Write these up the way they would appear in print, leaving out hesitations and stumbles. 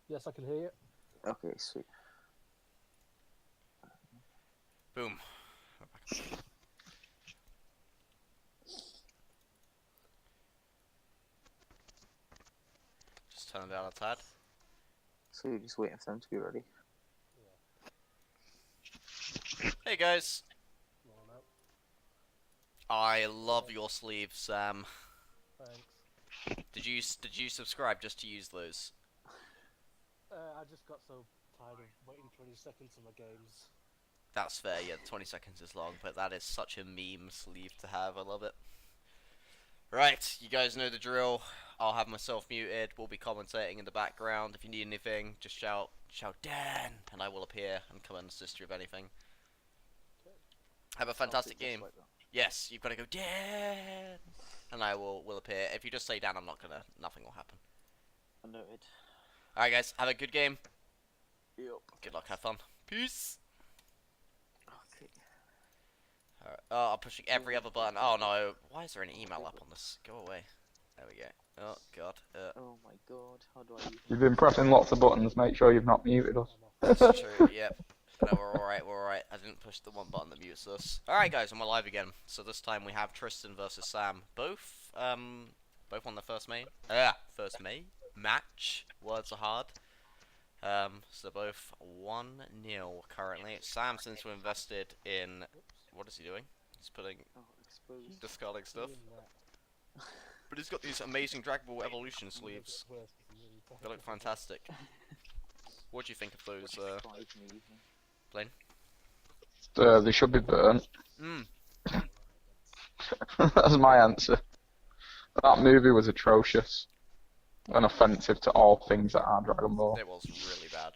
Yes, I can hear you. Okay, sweet. Boom. Just turn it down a tad. So you're just waiting for them to be ready. Hey guys. Rolling out. I love your sleeves, Sam. Thanks. Did you subscribe just to use those? I just got so tired of waiting 20 seconds for my games. That's fair, yeah, 20 seconds is long, but that is such a meme sleeve to have, I love it. Right, you guys know the drill. I'll have myself muted, we'll be commentating in the background. If you need anything, just shout Dan, and I will appear and come and assist you with anything. Okay. Have a fantastic game. Like Yes, you've got to go Dan, and I will appear. If you just say Dan, I'm not gonna, nothing will happen. Noted. Alright guys, have a good game. Yep. Good luck, have fun. Peace. Okay. Alright. Oh, I'm pushing every other button. Oh no, why is there an email up on this? Go away. There we go. Oh god. Oh my god, how do I use You've been pressing lots of buttons, make sure you've not muted us. That's true, yep. No, we're alright. I didn't push the one button that mutes us. Alright guys, I'm alive again. So this time we have Tristan versus Sam. Both on the first match. Words are hard. So both 1-0 currently. Sam seems to have invested in... What is he doing? He's putting... exposed. discarding stuff. But he's got these amazing Dragonball Evolution sleeves. They look fantastic. What do you think of those, Blaine? They should be burnt. Mm. That's my answer. That movie was atrocious and offensive to all things that are Dragon Ball. It was really bad.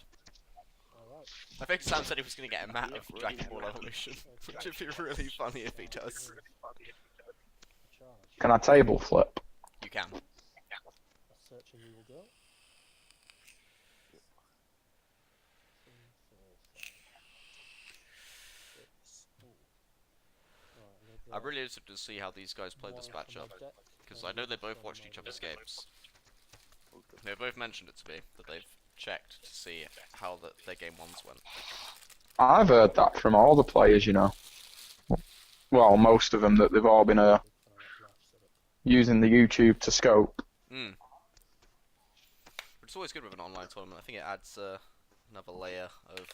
I think Sam said he was going to get a mat of Dragon Ball Evolution, which would be really funny if he does. Can I table flip? You can. Searching we will go. I'm really interested to see how these guys play this matchup, because I know they both watched each other's games. They both mentioned it to me, that they've checked to see how their game ones went. I've heard that from all the players, you know. Well, most of them, that they've all been using the YouTube to scope. Mm. But it's always good with an online tournament. I think it adds another layer of,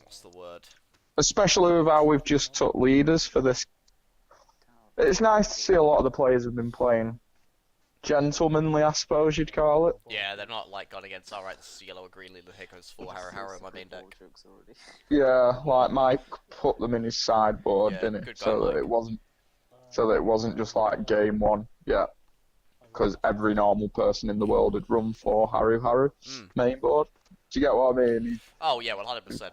what's the word? Especially with how we've just took leaders for this. It's nice to see a lot of the players have been playing gentlemanly, I suppose you'd call it. Yeah, they're not like gone against, alright, this is yellow or green leader, here goes 4 Harrow in my main deck. Yeah, like Mike put them in his sideboard, Yeah, didn't good it? guy, So that Mike. it wasn't just like game one. Yeah. Because every normal person in the world would run 4 Harrow main board. Do you get what I mean? Oh yeah, 100%.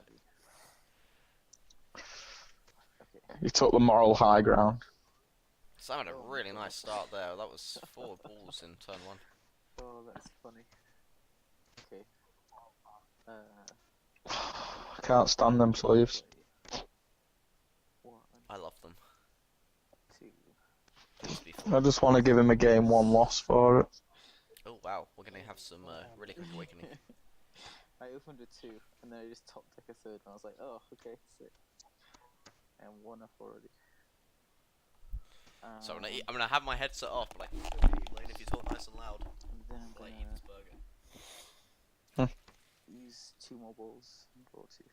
He took the moral high ground. Sam had a really nice start there. That was 4 balls in turn 1. Oh, that's funny. Okay. I can't stand them sleeves. 1, I love them. 2. Please be I fun. just want to give him a game 1 loss for it. Oh wow, we're gonna have some really quick awakening. I opened a 2, and then I just top deck a 3rd, and I was like, oh, okay, sick. And 1 up already. So I'm gonna have my headset off, but I can still hear you, Lane, if you talk nice and loud. And then I'm Like gonna eat this burger. use 2 more balls and draw 2.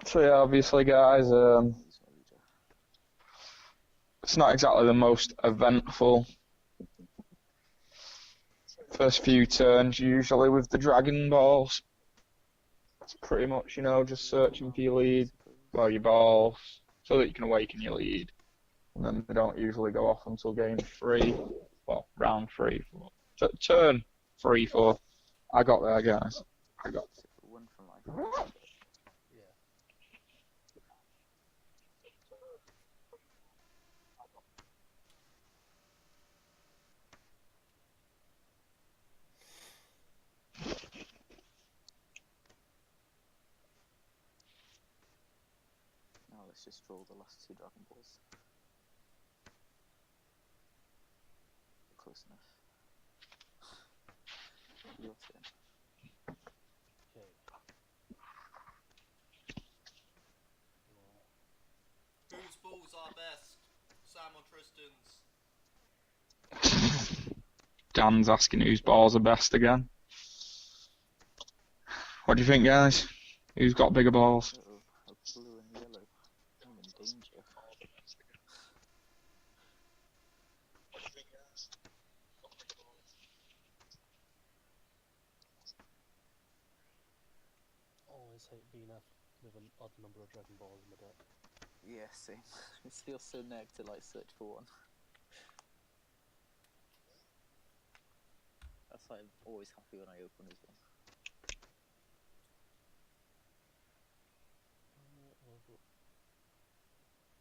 So yeah, obviously guys, Use my leader. it's not exactly the most eventful first few turns usually with the Dragon Balls. It's pretty much, you know, just searching for your lead, well, your balls, so that you can awaken your lead. And then they don't usually go off until game 3, well, round 3, 4. Turn 3, 4. I got there, guys. I got there. 1 from my hand. Now let's just draw the last 2 Dragon Balls. close enough. Your turn. Okay. Right. Whose balls are best? Sam or Tristan's? Dan's asking whose balls are best again. What do you think, guys? Who's got bigger balls? Uh-oh, a blue and yellow. I'm in danger. Always hate being with an odd number of Dragon Balls in my deck. Yeah, same. It feels so neg to like search for one. That's why I'm always happy when I open as one.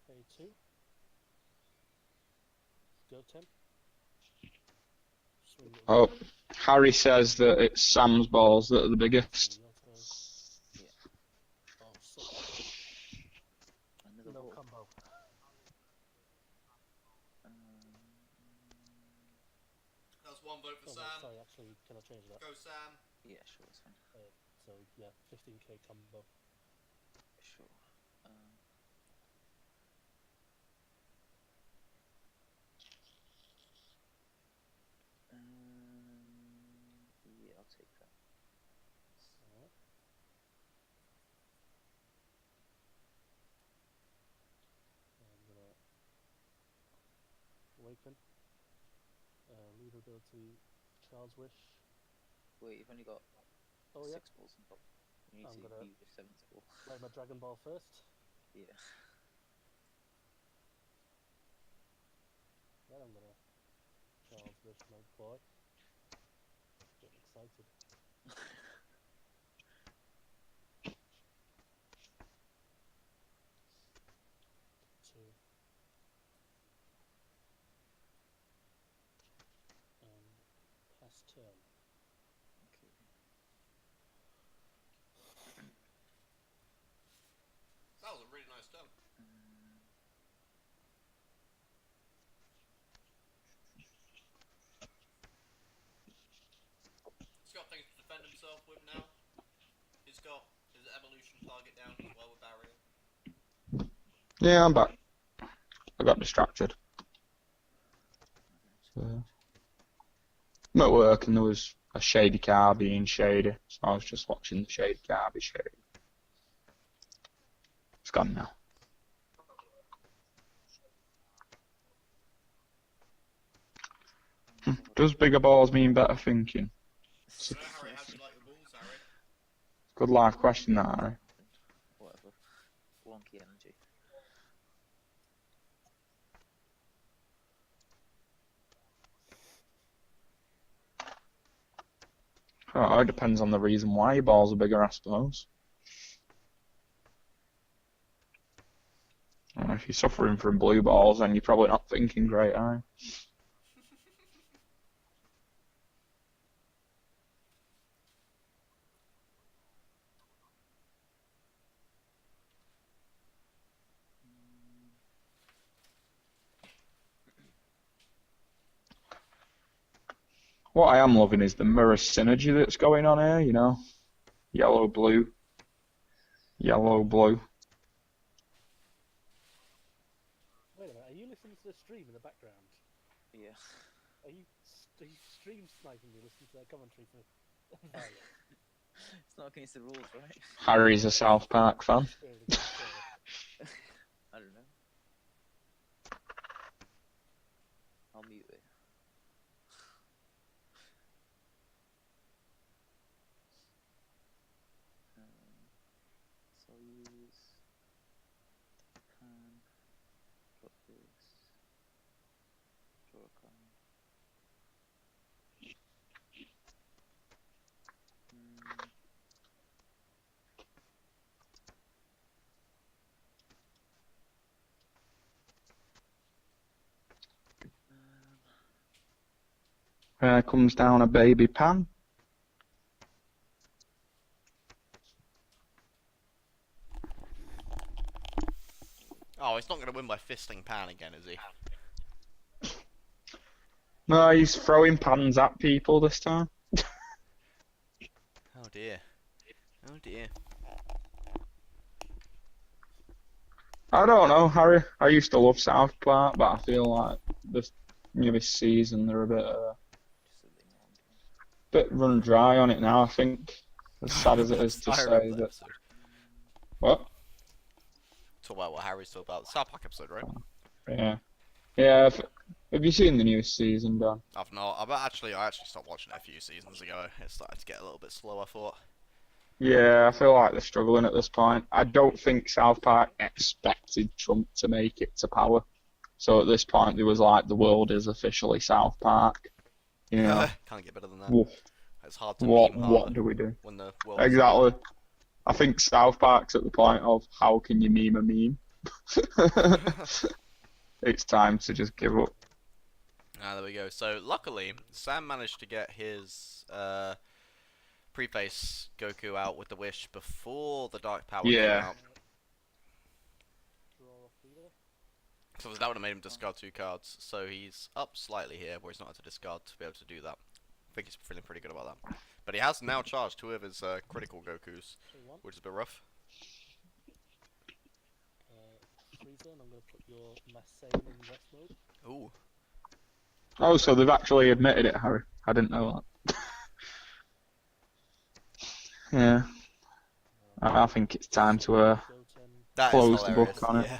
Pay 2. Go 10. Swing it. Oh, Harry says that it's Sam's balls that are the biggest. Yeah. Oh, so Another no ball. combo. That's one vote for Oh, Sam. wait, sorry, actually, can I change that? Go Sam. Yeah, sure, it's fine. So yeah, 15k combo. Sure. Yeah, I'll take that. Alright. I'm gonna awaken. Leader ability, Child's Wish. Wait, you've only got Oh yeah. 6 balls on top. You need I'm to gonna use your 7th ball. play my Dragon Ball first. Yeah. Then I'm gonna Child's Wish my boy. Getting excited. Two. Pass turn. Okay. That was a really nice turn. He's got things to defend himself with now. He's got his evolution target down as well with barrier. Yeah, I'm back. I got distracted. I'm at work and there was a shady car being shady, so I was just watching the shady car be shady. It's gone now. Does bigger balls mean better thinking? I don't know, Harry, how do you like your balls, Harry? Good life question, that, Harry. Whatever. Wonky energy. Oh, it depends on the reason why your balls are bigger, I suppose. If you're suffering from blue balls, then you're probably not thinking great, are you? What I am loving is the mirror synergy that's going on here, you know? Yellow, blue. Yellow, blue. Wait a minute, are you listening to the stream in the background? Yeah. Are you stream sniping me listening to their commentary for It's not against the rules, right? Harry's a South Park fan. I don't know. I'll mute it. So I'll use pan, drop this, draw a card. Comes down a baby pan. Oh, he's not going to win by fisting pan again, is he? No, he's throwing pans at people this time. Oh dear. Oh dear. I don't know, Harry. I used to love South Park, but I feel like this season they're a bit run dry on it now. I think, as sad as it is to I say remember that. episode. What? Talk about what Harry's talking about. The South Park episode, right? Yeah. Yeah. Have you seen the new season, Dan? I've not. I actually stopped watching it a few seasons ago. It started to get a little bit slow, I thought. Yeah, I feel like they're struggling at this point. I don't think South Park expected Trump to make it to power. So at this point, there was like, the world is officially South Park. You know, Can't get better than that. Woof. It's hard to what meme harder what do we do? when the world Exactly. I think South Park's at the point of how can you meme a meme? It's time to just give up. There we go. So luckily, Sam managed to get his preface Goku out with the wish before the Dark Power came out. So that would have made him discard 2 cards. So he's up slightly here, where he's not had to discard to be able to do that. I think he's feeling pretty good about that. But he has now charged 2 of his critical Gokus, which is a bit rough. Freezer, and I'm going to put your Massane in rest mode. Ooh. Oh, so they've actually admitted it, Harry. I didn't know that. Yeah. I think it's time to That close is the hilarious. book on it. Yeah.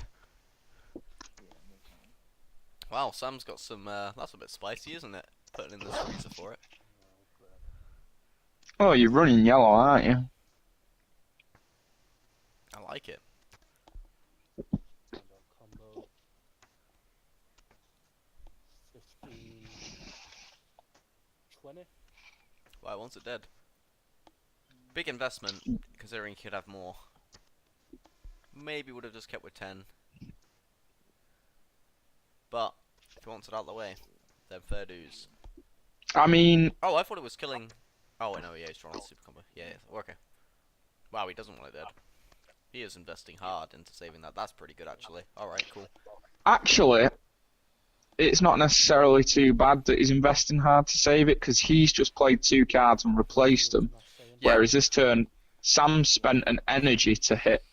Wow, Sam's got some, that's a bit spicy, isn't it? Putting in this freezer for it. Oh, you're running yellow, aren't you? I like it. Combo 15, 20. Why, once it dead. Big investment, considering he could have more. Maybe would have just kept with 10. But, if he wants it out of the way, then fair dues. I mean... Oh, I thought it was killing... Oh, wait, no, yeah, he's trying to super combo. Yeah, okay. Wow, he doesn't want it dead. He is investing hard into saving that. That's pretty good, actually. Alright, cool. Actually, it's not necessarily too bad that he's investing hard to save it, because he's just played 2 cards and replaced them. Yeah. Whereas this turn, Sam spent an energy to hit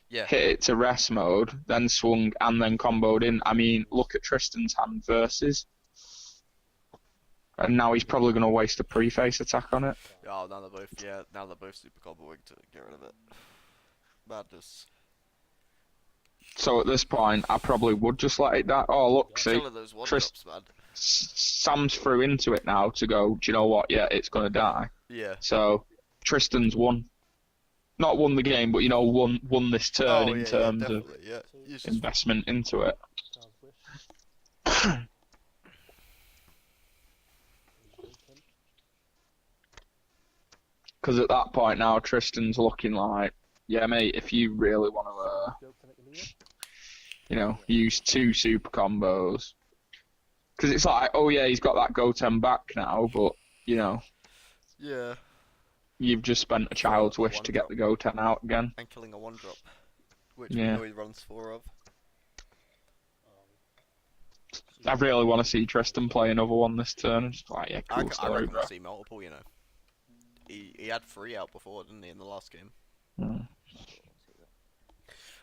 it to rest mode, then swung, and then comboed in. I mean, look at Tristan's hand versus. And now he's probably going to waste a preface attack on it. Oh, now they're both super comboing to get rid of it. Madness. So at this point, I probably would just let it die. Oh, look, see, Those one-drops, man. Sam's through into it now to go, do you know what? Yeah, it's going to die. Yeah. So Tristan's won. Not won the game, but, you know, won this turn in terms of investment into it. Because at that point now, Tristan's looking like, yeah, mate, if you really want to, you know, use 2 super combos. Because it's like, oh yeah, he's got that Goten back now, but, you know. Yeah. You've just spent a child's wish to get the Goten out again. And killing a 1-drop. Which we know he runs 4 of. I really want to see Tristan play another one this turn. Just like, yeah, cool I story, reckon bro. we'll see multiple, you know. He had 3 out before, didn't he, in the last game?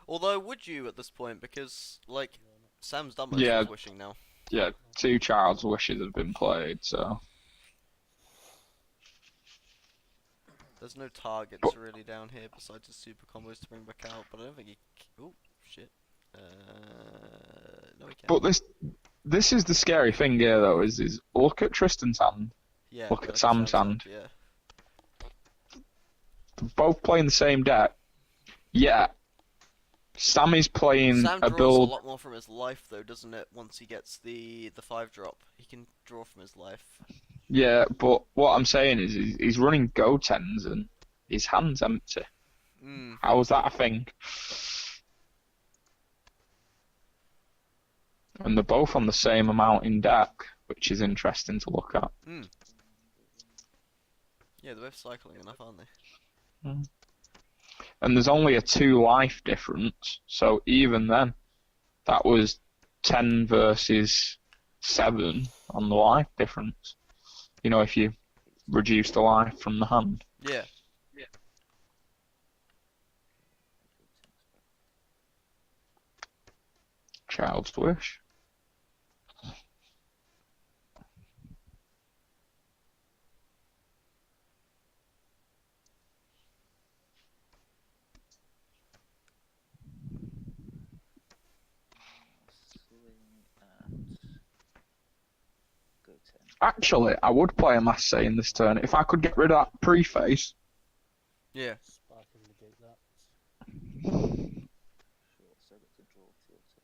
Although, would you at this point? Because, like, Sam's done with his wishing now. Yeah, 2 child's wishes have been played, so... There's no targets really down here besides the super combos to bring back out, but I don't think he... Oh, shit. No, he can't. But this is the scary thing here, though, is look at Tristan's hand. Yeah, look at Sam's hand. Yeah. They're both playing the same deck. Yeah. Sam is playing Sam a draws build... a lot more from his life, though, doesn't it? Once he gets the 5-drop, he can draw from his life. Yeah, but what I'm saying is he's running Gotens and his hand's empty. How is that a thing? And they're both on the same amount in deck, which is interesting to look at. Yeah, they're both cycling enough, aren't they? And there's only a 2 life difference, so even then, that was 10 versus 7 on the life difference. You know, if you reduce the life from the hand. Yeah. Child's wish. Swing at go 10. Actually, I would play a Mass Saying this turn if I could get rid of that preface. Yeah. Spark and negate that. Sure, so I got to draw 2 or 2.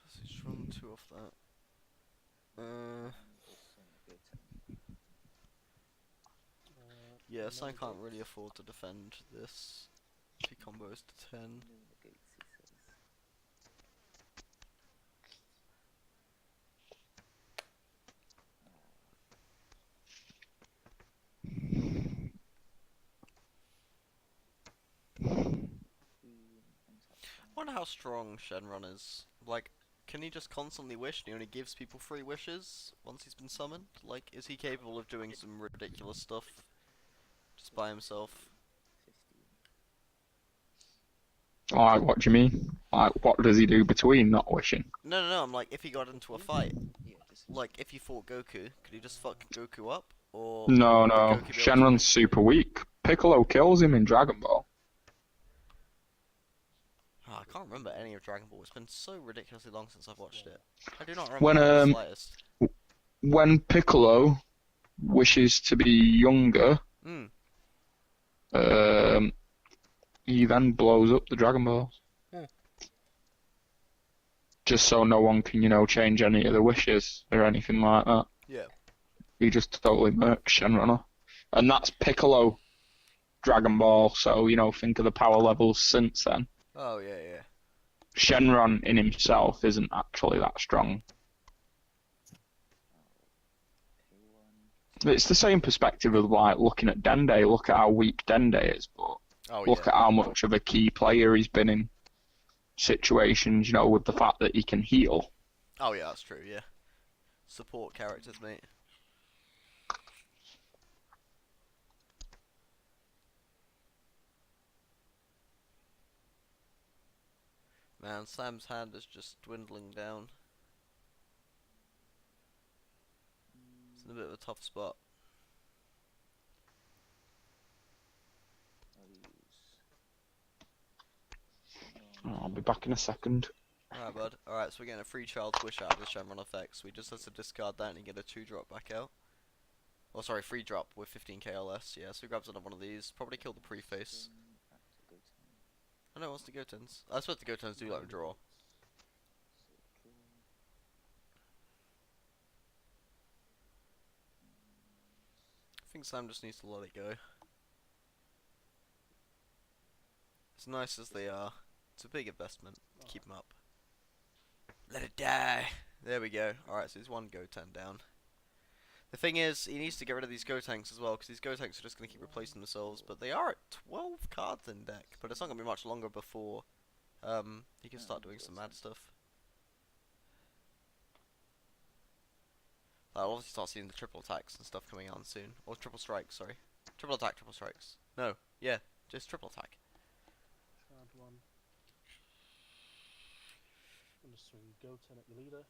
So he's drawn 2 off that. Swing at go 10. Yeah, so I no can't negate. really afford to defend this. If he combos to 10. No negates, he says. Wonder how strong Shenron is. Like, can he just constantly wish and he only gives people 3 wishes once he's been summoned? Like, is he capable of doing some ridiculous stuff just by himself? 15. Like, what do you mean? Like, what does he do between not wishing? No, I'm like, if he got into a fight, Yeah, just like, if he fought Goku, could he just fuck Goku up? Or No, would no. Goku be able to- Shenron's super weak. Piccolo kills him in Dragon Ball. Oh, I can't remember any of Dragon Ball. It's been so ridiculously long since I've watched it. I do not remember When, that in the slightest. When Piccolo wishes to be younger, he then blows up the Dragon Balls. Just so no one can, change any of the wishes or anything like that. Yeah. He just totally murks Shenron. And that's Piccolo Dragon Ball, so, think of the power levels since then. Oh, yeah. Shenron in himself isn't actually that strong. It's the same perspective of, like, looking at Dende. Look at how weak Dende is, but look at how much of a key player he's been in situations, with the fact that he can heal. Oh, yeah, that's true, yeah. Support characters, mate. Man, Sam's hand is just dwindling down. It's in a bit of a tough spot. I'll be back in a second. Alright, bud. Alright, so we're getting a free Child's Wish out of the Shenron effects. We just have to discard that and get a 2-drop back out. Oh, sorry, free drop with 15k or less. Yeah, so he grabs another one of these. Probably kill the preface. I know, what's the Goten's? I suppose the Goten's do like a draw. I think Sam just needs to let it go. As nice as they are, it's a big investment to keep them up. Let it die! There we go. Alright, so there's one Goten down. The thing is, he needs to get rid of these Gotenks as well, because these Gotenks are just going to keep replacing themselves, but they are at 12 cards in deck, but it's not going to be much longer before he can start doing some mad stuff. I'll obviously start seeing the triple attacks and stuff coming on soon. Or triple strikes, sorry. Triple attack, triple strikes. No, yeah, just triple attack. Card 1. I'm just swing Goten at your leader.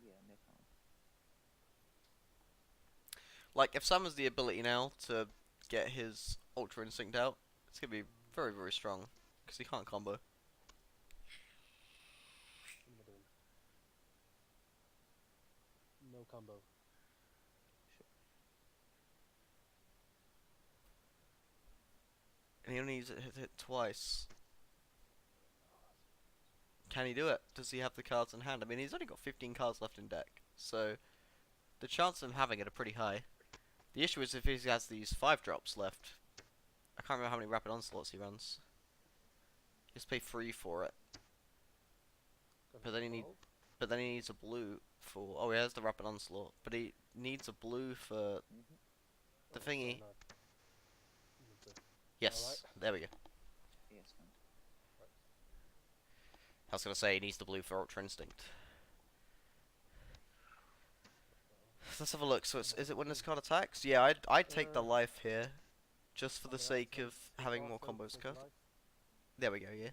Yeah, no problem. Like, if Sam has the ability now to get his Ultra Instinct out, it's going to be very, very strong. Because he can't combo. What am I doing? No combo. And he only needs it hit twice. Can he do it? Does he have the cards in hand? I mean, he's only got 15 cards left in deck. So, the chances of him having it are pretty high. The issue is if he has these 5-drops left. I can't remember how many Rapid Onslaughts he runs. He has to pay 3 for it. But then he needs a blue for... Oh, he has the Rapid Onslaught. But he needs a blue for the thingy. Yes, Alright. there we go. Yes, man. I was gonna say he needs the blue for Ultra Instinct. Let's have a look. So is it when this card attacks? Yeah, I'd take the life here, just for the sake of having more combos curved. There we go. Yeah.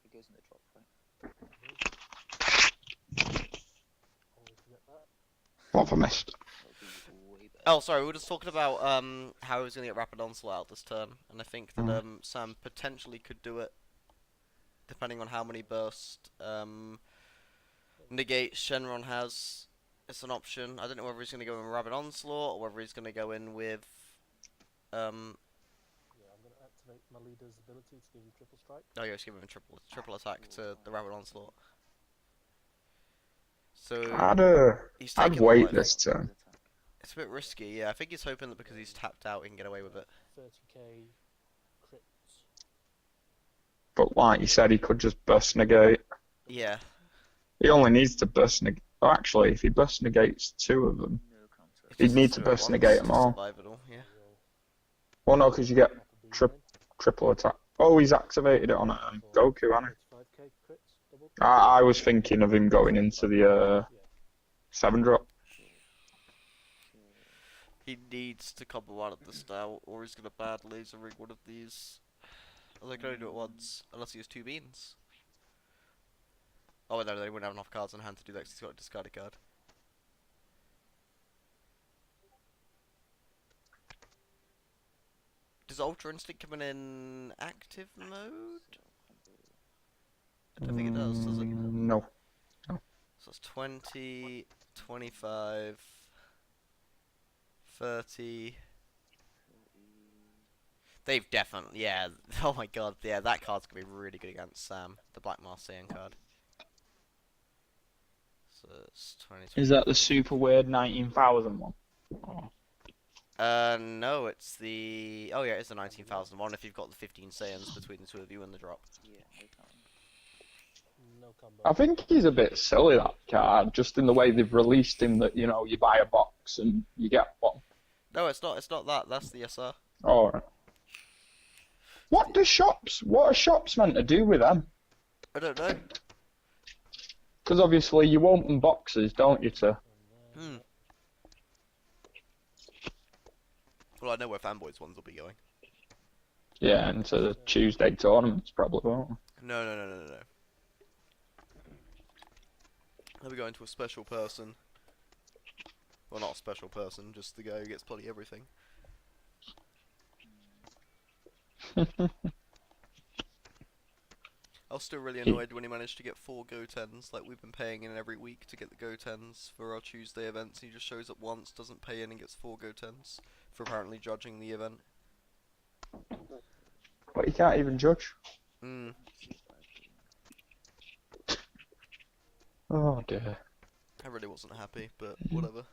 It goes in the drop, right? Always forget that. What have I missed? That'll be way better. Oh, sorry. We were just talking about how he was gonna get Rapid Onslaught out this turn, and I think that Sam potentially could do it, depending on how many burst negates Shenron has. It's an option. I don't know whether he's gonna go in with Rapid Onslaught or whether he's gonna go in with Yeah, I'm gonna activate my leader's ability to give him triple strike. Oh, yeah, just give him a triple attack to the Rapid Onslaught. So he's I'd taking the wait life. this turn. It's a bit risky, yeah. I think he's hoping that because he's tapped out, he can get away with it. 30k crits. But like you said, he could just burst negate. Yeah. He only needs to burst negate. Oh, actually, if he burst negates 2 of them, No counter. If he'd just need do to it burst once negate them to all. survive it all, yeah. Well, no, because you get Drop a beam triple attack. Oh, he's activated it on Goku, hasn't he? 5k crits, double. I was thinking of him going into the 7-drop. He needs to combo one at the start, or he's gonna bad laser ring one of these. Although they can only do it once, unless he has 2 beans. Oh no, they wouldn't have enough cards on hand to do that because he's got a discarded card. Does Ultra Instinct come in active mode? I don't think it does it? No. So it's 20, 25, 30. They've definitely, yeah. Oh my god, yeah, that card's gonna be really good against Sam, the Black Marseille card. So it's 20. Is that the super weird 19,000 one? Oh. No, it's the. Oh yeah, it's the 19,001 if you've got the 15 Saiyans between the two of you in the drop. Yeah, no counter. No combo. I think he's a bit silly, that card, just in the way they've released him that, you know, you buy a box and you get one. No, it's not that. That's the SR. Alright. What are shops meant to do with them? I don't know. Because obviously you open boxes, don't you, to... Hmm. Well, I know where Fanboys ones will be going. Yeah, into the Tuesday tournaments, probably, won't they? No. They'll be going to a special person. Well, not a special person, just the guy who gets bloody everything. I was still really annoyed when he managed to get 4 Go-10s, like we've been paying in every week to get the Go-10s for our Tuesday events. He just shows up once, doesn't pay in and gets 4 Go-10s for apparently judging the event. But you can't even judge. Hmm. Oh dear. I really wasn't happy, but whatever.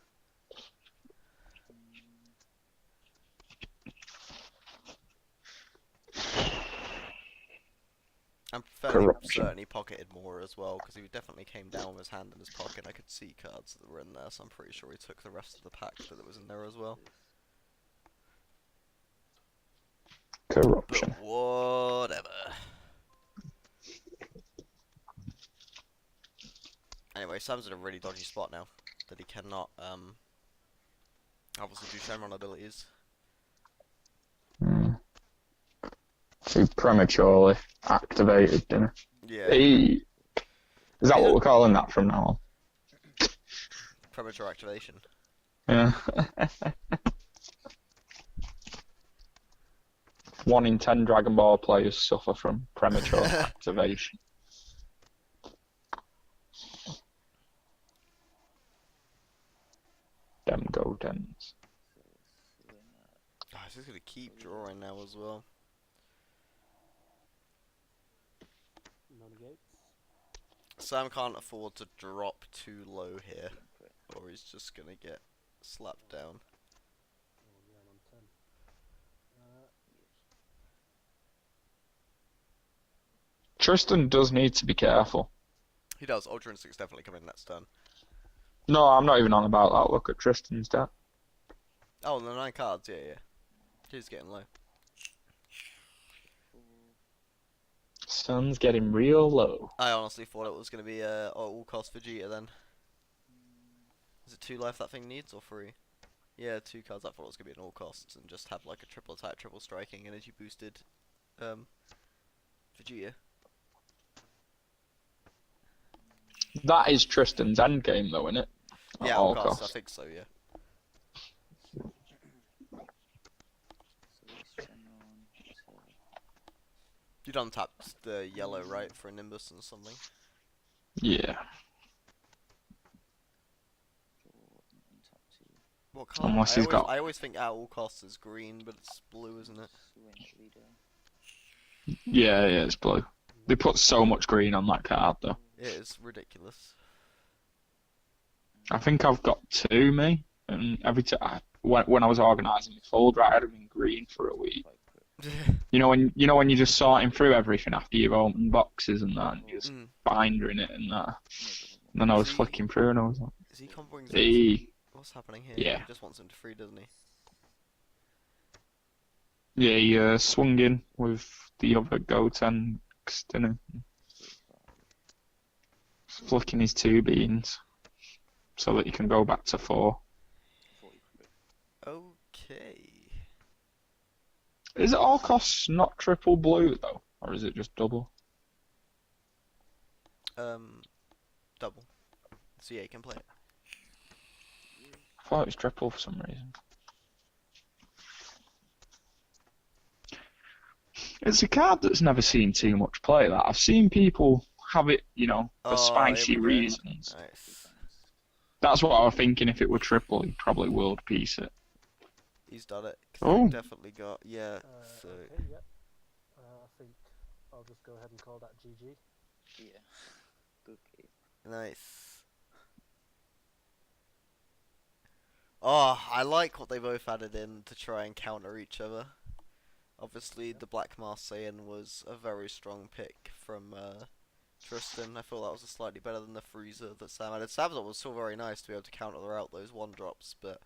I'm fairly certain he pocketed more as well, because he definitely came down with his hand in his pocket. I could see cards that were in there, so I'm pretty sure he took the rest of the pack that was in there as well. Corruption. But whatever. Anyway, Sam's in a really dodgy spot now, that he cannot, obviously do Shenron abilities. He prematurely activated, didn't Yeah. he? Is that what we're calling that from now on? Premature activation. Yeah. 1 in 10 Dragon Ball players suffer from premature activation. Them go dens. Oh, he's just gonna keep drawing now as well. No negates. Sam can't afford to drop too low here, or he's just gonna get slapped down. Oh yeah, I'm on 10. Tristan does need to be careful. He does. Ultra Instinct's definitely coming next turn. No, I'm not even on about that. Look at Tristan's deck. Oh, the 9 cards, yeah, yeah. She's getting low. Sun's getting real low. I honestly thought it was going to be all cost Vegeta then. Is it 2 life that thing needs, or 3? Yeah, 2 cards. I thought it was going to be an all costs and just have like a triple attack, triple striking, energy boosted Vegeta. That is Tristan's endgame, though, isn't it? At Yeah, all costs. I think so, yeah. You'd untap the yellow, right, for a Nimbus and something? Yeah. What colour? Unless he's got... I always think at all costs is green, but it's blue, isn't it? Yeah, yeah, it's blue. They put so much green on that card, though. It is ridiculous. I think I've got 2, me. And every time when I was organising the folder, I had them in green for a week. You know when you're just sorting through everything after you've opened boxes and that, and you're just binding it and that. And then I was flicking through and I was like, is he comboing? hey. What's happening here? Yeah. He just wants him to free, doesn't he? Yeah, he swung in with the other Goten, didn't he? Flicking his 2 beans so that he can go back to 4. Okay. Is it all costs not triple blue though, or is it just double? Double. So yeah, you can play it. I thought it was triple for some reason. It's a card that's never seen too much play. That I've seen people have it, for spicy reasons. Nice. That's what I was thinking. If it were triple, he'd probably world piece it. He's done it. Oh. Definitely got, yeah. So. Okay, yep. I think I'll just go ahead and call that GG. Yeah. Okay. Nice. Oh, I like what they both added in to try and counter each other. Obviously, the Black Mask Saiyan was a very strong pick from Tristan. I thought that was slightly better than the Freezer that Sam added. Sam's was still very nice to be able to counter out those 1-drops, but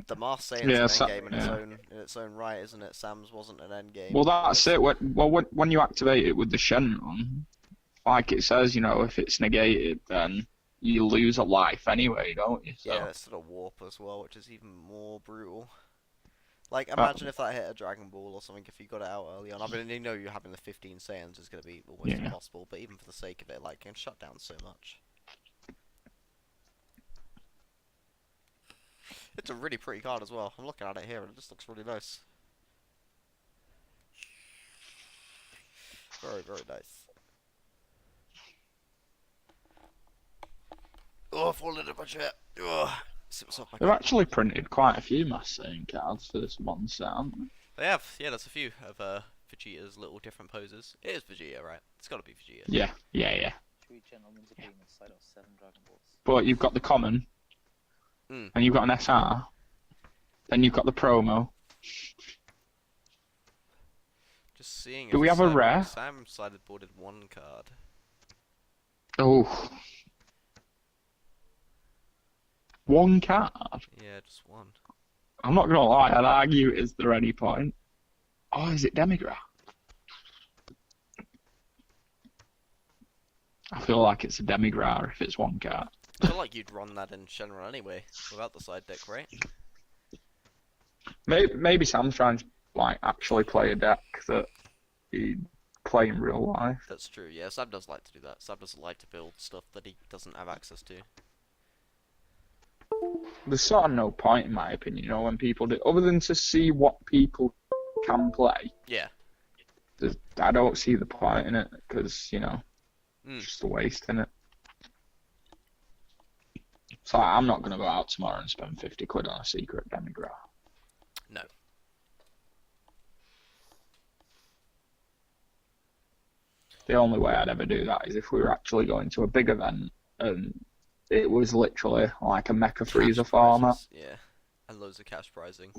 the Mask Saiyan's an endgame in its own right, isn't it? Sam's wasn't an endgame. Well, that's it. When you activate it with the Shenron, like it says, if it's negated, then you lose a life anyway, don't you? So. Yeah, it's sort of warp as well, which is even more brutal. Like, imagine if that hit a Dragon Ball or something, if you got it out early on. I mean, you're having the 15 Saiyans is going to be almost impossible, but even for the sake of it, like, it can shut down so much. It's a really pretty card as well. I'm looking at it here and it just looks really nice. Very, very nice. Oh, I've fallen in a bunch of it. Oh. They've actually printed quite a few Mask Saiyan cards for this one set, haven't they? They have, yeah, there's a few of Vegeta's little different poses. It is Vegeta, right? It's got to be Vegeta. Yeah. 3 gentlemen's agreement, side of 7 Dragon Balls. But you've got the common, and you've got an SR, then you've got the promo. Just seeing. Do we have a rare? Sam sided boarded 1 card. Oh. 1 card? Yeah, just 1. I'm not gonna lie, I'd argue, is there any point? Oh, is it Demigra? I feel like it's a Demigra if it's 1 card. I feel like you'd run that in Shenron anyway, without the side deck, right? Maybe Sam's trying to actually play a deck that he'd play in real life. That's true, yeah, Sam does like to do that. Sam doesn't like to build stuff that he doesn't have access to. There's sort of no point, in my opinion, when people do, other than to see what people can play. Yeah. I don't see the point in it, because, it's just a waste, innit? So I'm not going to go out tomorrow and spend 50 quid on a secret Demigra. No. The only way I'd ever do that is if we were actually going to a big event and it was literally like a Mecha Freezer format. Yeah, and loads of cash prizing.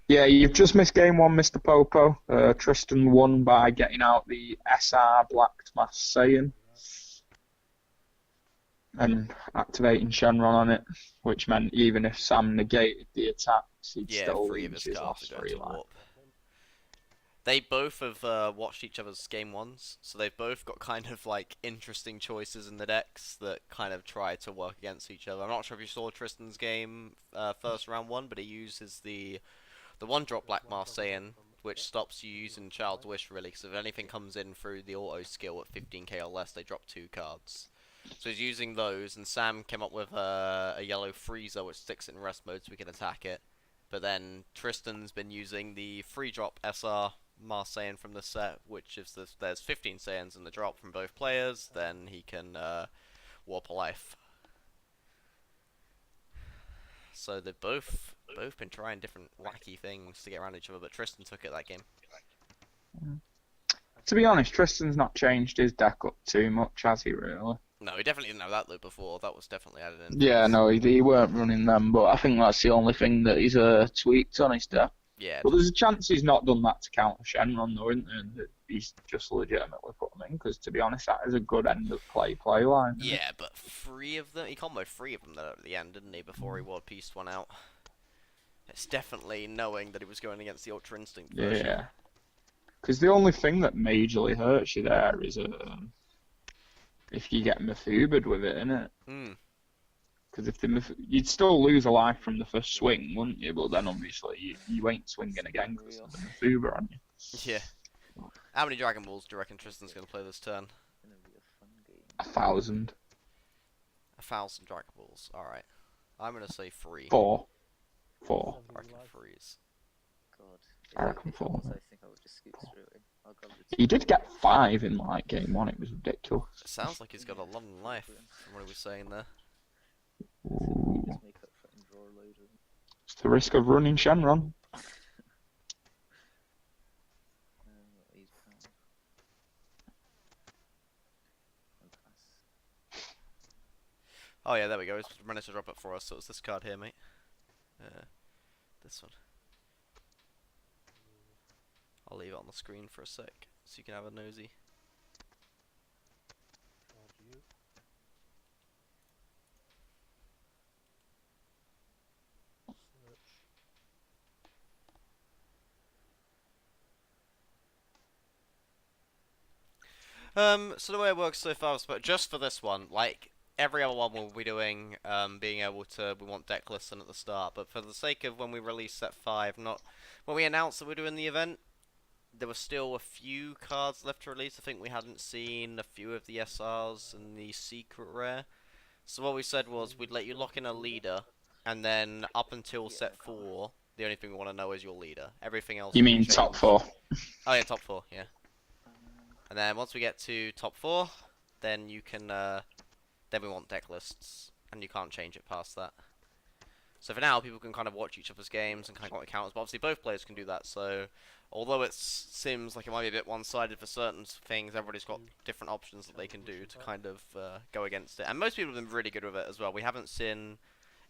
Yeah, you've just missed game 1, Mr. Popo. Tristan won by getting out the SR Black Mask Saiyan. and activating Shenron on it, which meant even if Sam negated the attacks, he'd Yeah, still 3 of lose his his cards last are going 3 to life. warp. They both have watched each other's game ones, so they've both got kind of like interesting choices in the decks that kind of try to work against each other. I'm not sure if you saw Tristan's game first round 1, but he uses the 1-drop Black Marseillan, which stops you using Child's Wish really, because if anything comes in through the auto skill at 15k or less, they drop 2 cards. So he's using those, and Sam came up with a yellow freezer which sticks it in rest mode so we can attack it. But then Tristan's been using the 3-drop SR Marseillan from the set, which if there's 15 Saiyans in the drop from both players, then he can warp a life. So they've both been trying different wacky things to get around each other, but Tristan took it that game. To be honest, Tristan's not changed his deck up too much, has he really? No, he definitely didn't have that though before. That was definitely added in. Yeah, no, he weren't running them, but I think that's the only thing that he's tweaked on his deck. Yeah. But there's a chance he's not done that to counter Shenron, though, isn't there? And that he's just legitimately put them in, because to be honest, that is a good end of play line. Yeah, but 3 of them, he comboed 3 of them there at the end, didn't he, before he World Peaced one out. It's definitely knowing that he was going against the Ultra Instinct version. Yeah. Because the only thing that majorly hurts you there is if you get Methubed with it, innit? Because if you'd still lose a life from the first swing, wouldn't you? But then obviously you ain't swinging again because of the Methuber on you. Yeah. How many Dragon Balls do you reckon Tristan's going to play this turn? 1,000. 1,000 Dragon Balls. Alright. I'm going to say 3. 4. I reckon 3s. God. I reckon 4. I think I would just scoot through it. I'll go with He did get 5 in like game 1. It was ridiculous. It sounds like he's got a long life from what he was saying there. Ooh. just make up for it and draw a load of them. It's the risk of running Shenron. He's pound. And pass. Oh yeah, there we go. He's managed to drop it for us. So it's this card here, mate. This one. I'll leave it on the screen for a sec, so you can have a nosy. So the way it works so far is, but just for this one, like every other one we'll be doing, being able to, we want deck listing at the start, but for the sake of when we release set 5, not when we announced that we're doing the event, there were still a few cards left to release. I think we hadn't seen a few of the SRs and the secret rare. So what we said was we'd let you lock in a leader, and then up until set 4, the only thing we want to know is your leader. Everything else. You mean top 4? Oh yeah, top 4. Yeah. And then once we get to top 4, then you can, then we want deck lists, and you can't change it past that. So for now, people can kind of watch each other's games and kind of what it counts, but obviously both players can do that, so although it seems like it might be a bit one-sided for certain things, everybody's got different options that they can do to kind of go against it. And most people have been really good with it as well. We haven't seen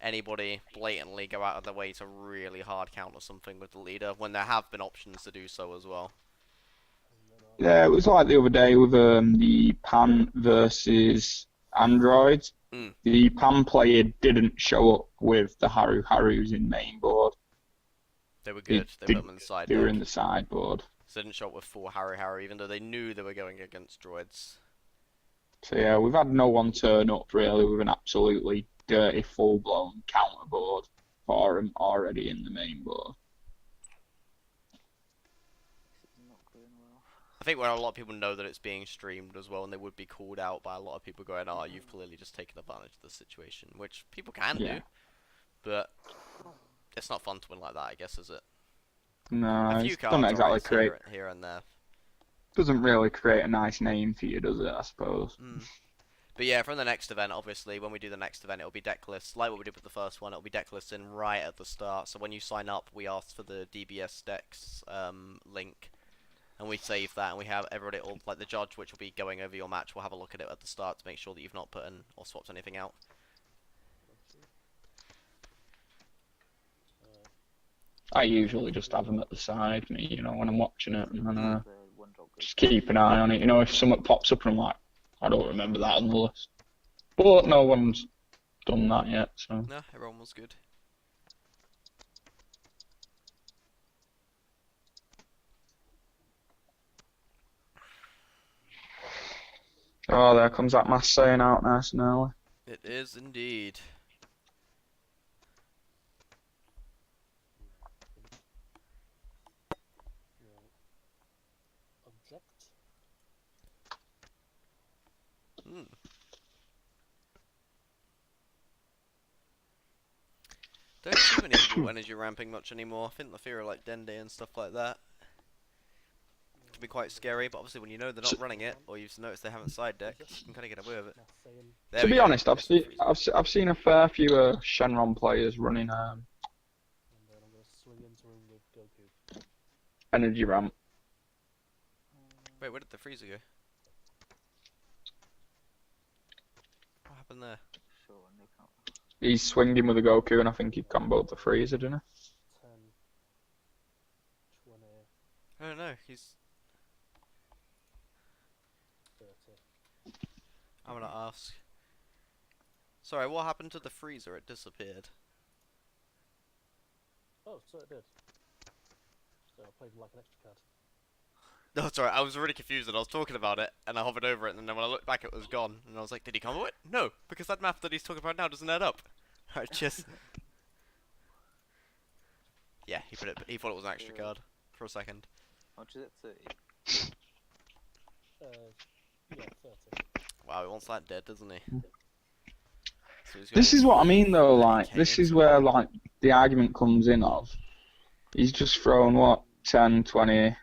anybody blatantly go out of their way to really hard counter something with the leader, when there have been options to do so as well. Yeah, it was like the other day with the Pan versus Androids. The Pan player didn't show up with the Harus in main board. They were good. They put them in the sideboard. They were in the sideboard. So they didn't show up with 4 Haru, even though they knew they were going against droids. So yeah, we've had no one turn up really with an absolutely dirty, full-blown counter board for him already in the main board. I think where a lot of people know that it's being streamed as well, and they would be called out by a lot of people going, "Oh, you've clearly just taken advantage of the situation," which people can do, but it's not fun to win like that, I guess, is it? No, a few it doesn't exactly create. Here and there. Doesn't really create a nice name for you, does it? I suppose. But yeah, from the next event, obviously, when we do the next event, it'll be deck lists, like what we did with the first one. It'll be deck lists in right at the start. So when you sign up, we ask for the DBS decks link. And we save that, and we have everybody, like the judge, which will be going over your match, will have a look at it at the start to make sure that you've not put in or swapped anything out. I usually just have them at the side, me, when I'm watching it, and then just keep an eye on it. If something pops up and I'm like, I don't remember that on the list. But no one's done that yet, so. No, everyone was good. Oh, there comes that mass saying out nice and early. It is indeed. Object. Hmm. Don't see many people energy ramping much anymore. I think the fear of like Dende and stuff like that can be quite scary, but obviously when you know they're not running it, or you've noticed they haven't side decked, you can kind of get away with it. There To we be go. honest, I've seen a fair few Shenron players running And then I'm going to swing into him with Goku. energy ramp. Wait, where did the freezer go? What happened there? Sure, and they can't. He's swinging with a Goku, and I think he comboed the freezer, didn't 10, 20, I don't know. He's. 30. I'm gonna ask. Sorry, what happened to the freezer? It disappeared. Oh, so it did. So I played like an extra card. No, sorry, I was really confused and I was talking about it and I hovered over it and then when I looked back it was gone and I was like, did he combo it? No, because that map that he's talking about now doesn't add up. Alright, cheers. Yeah, he thought it was an extra card for a second. How much is it? 30? Yeah, 30. Wow, he wants that dead, doesn't he? So he's This gonna is what I mean though, really like, cane this is into where, it. like, the argument comes in of, he's just thrown, what, 10, 20,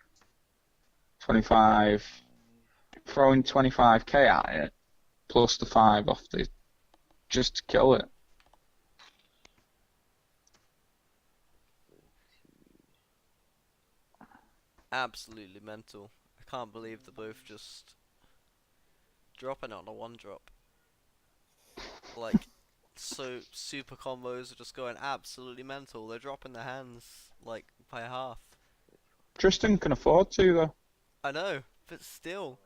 25, throwing 25k at it, plus the 5 off the, just to kill it. Absolutely mental. I can't believe they're both just dropping it on a 1-drop. Like, so super combos are just going absolutely mental. They're dropping their hands, like, by half. Tristan can afford to, though, I know, but still.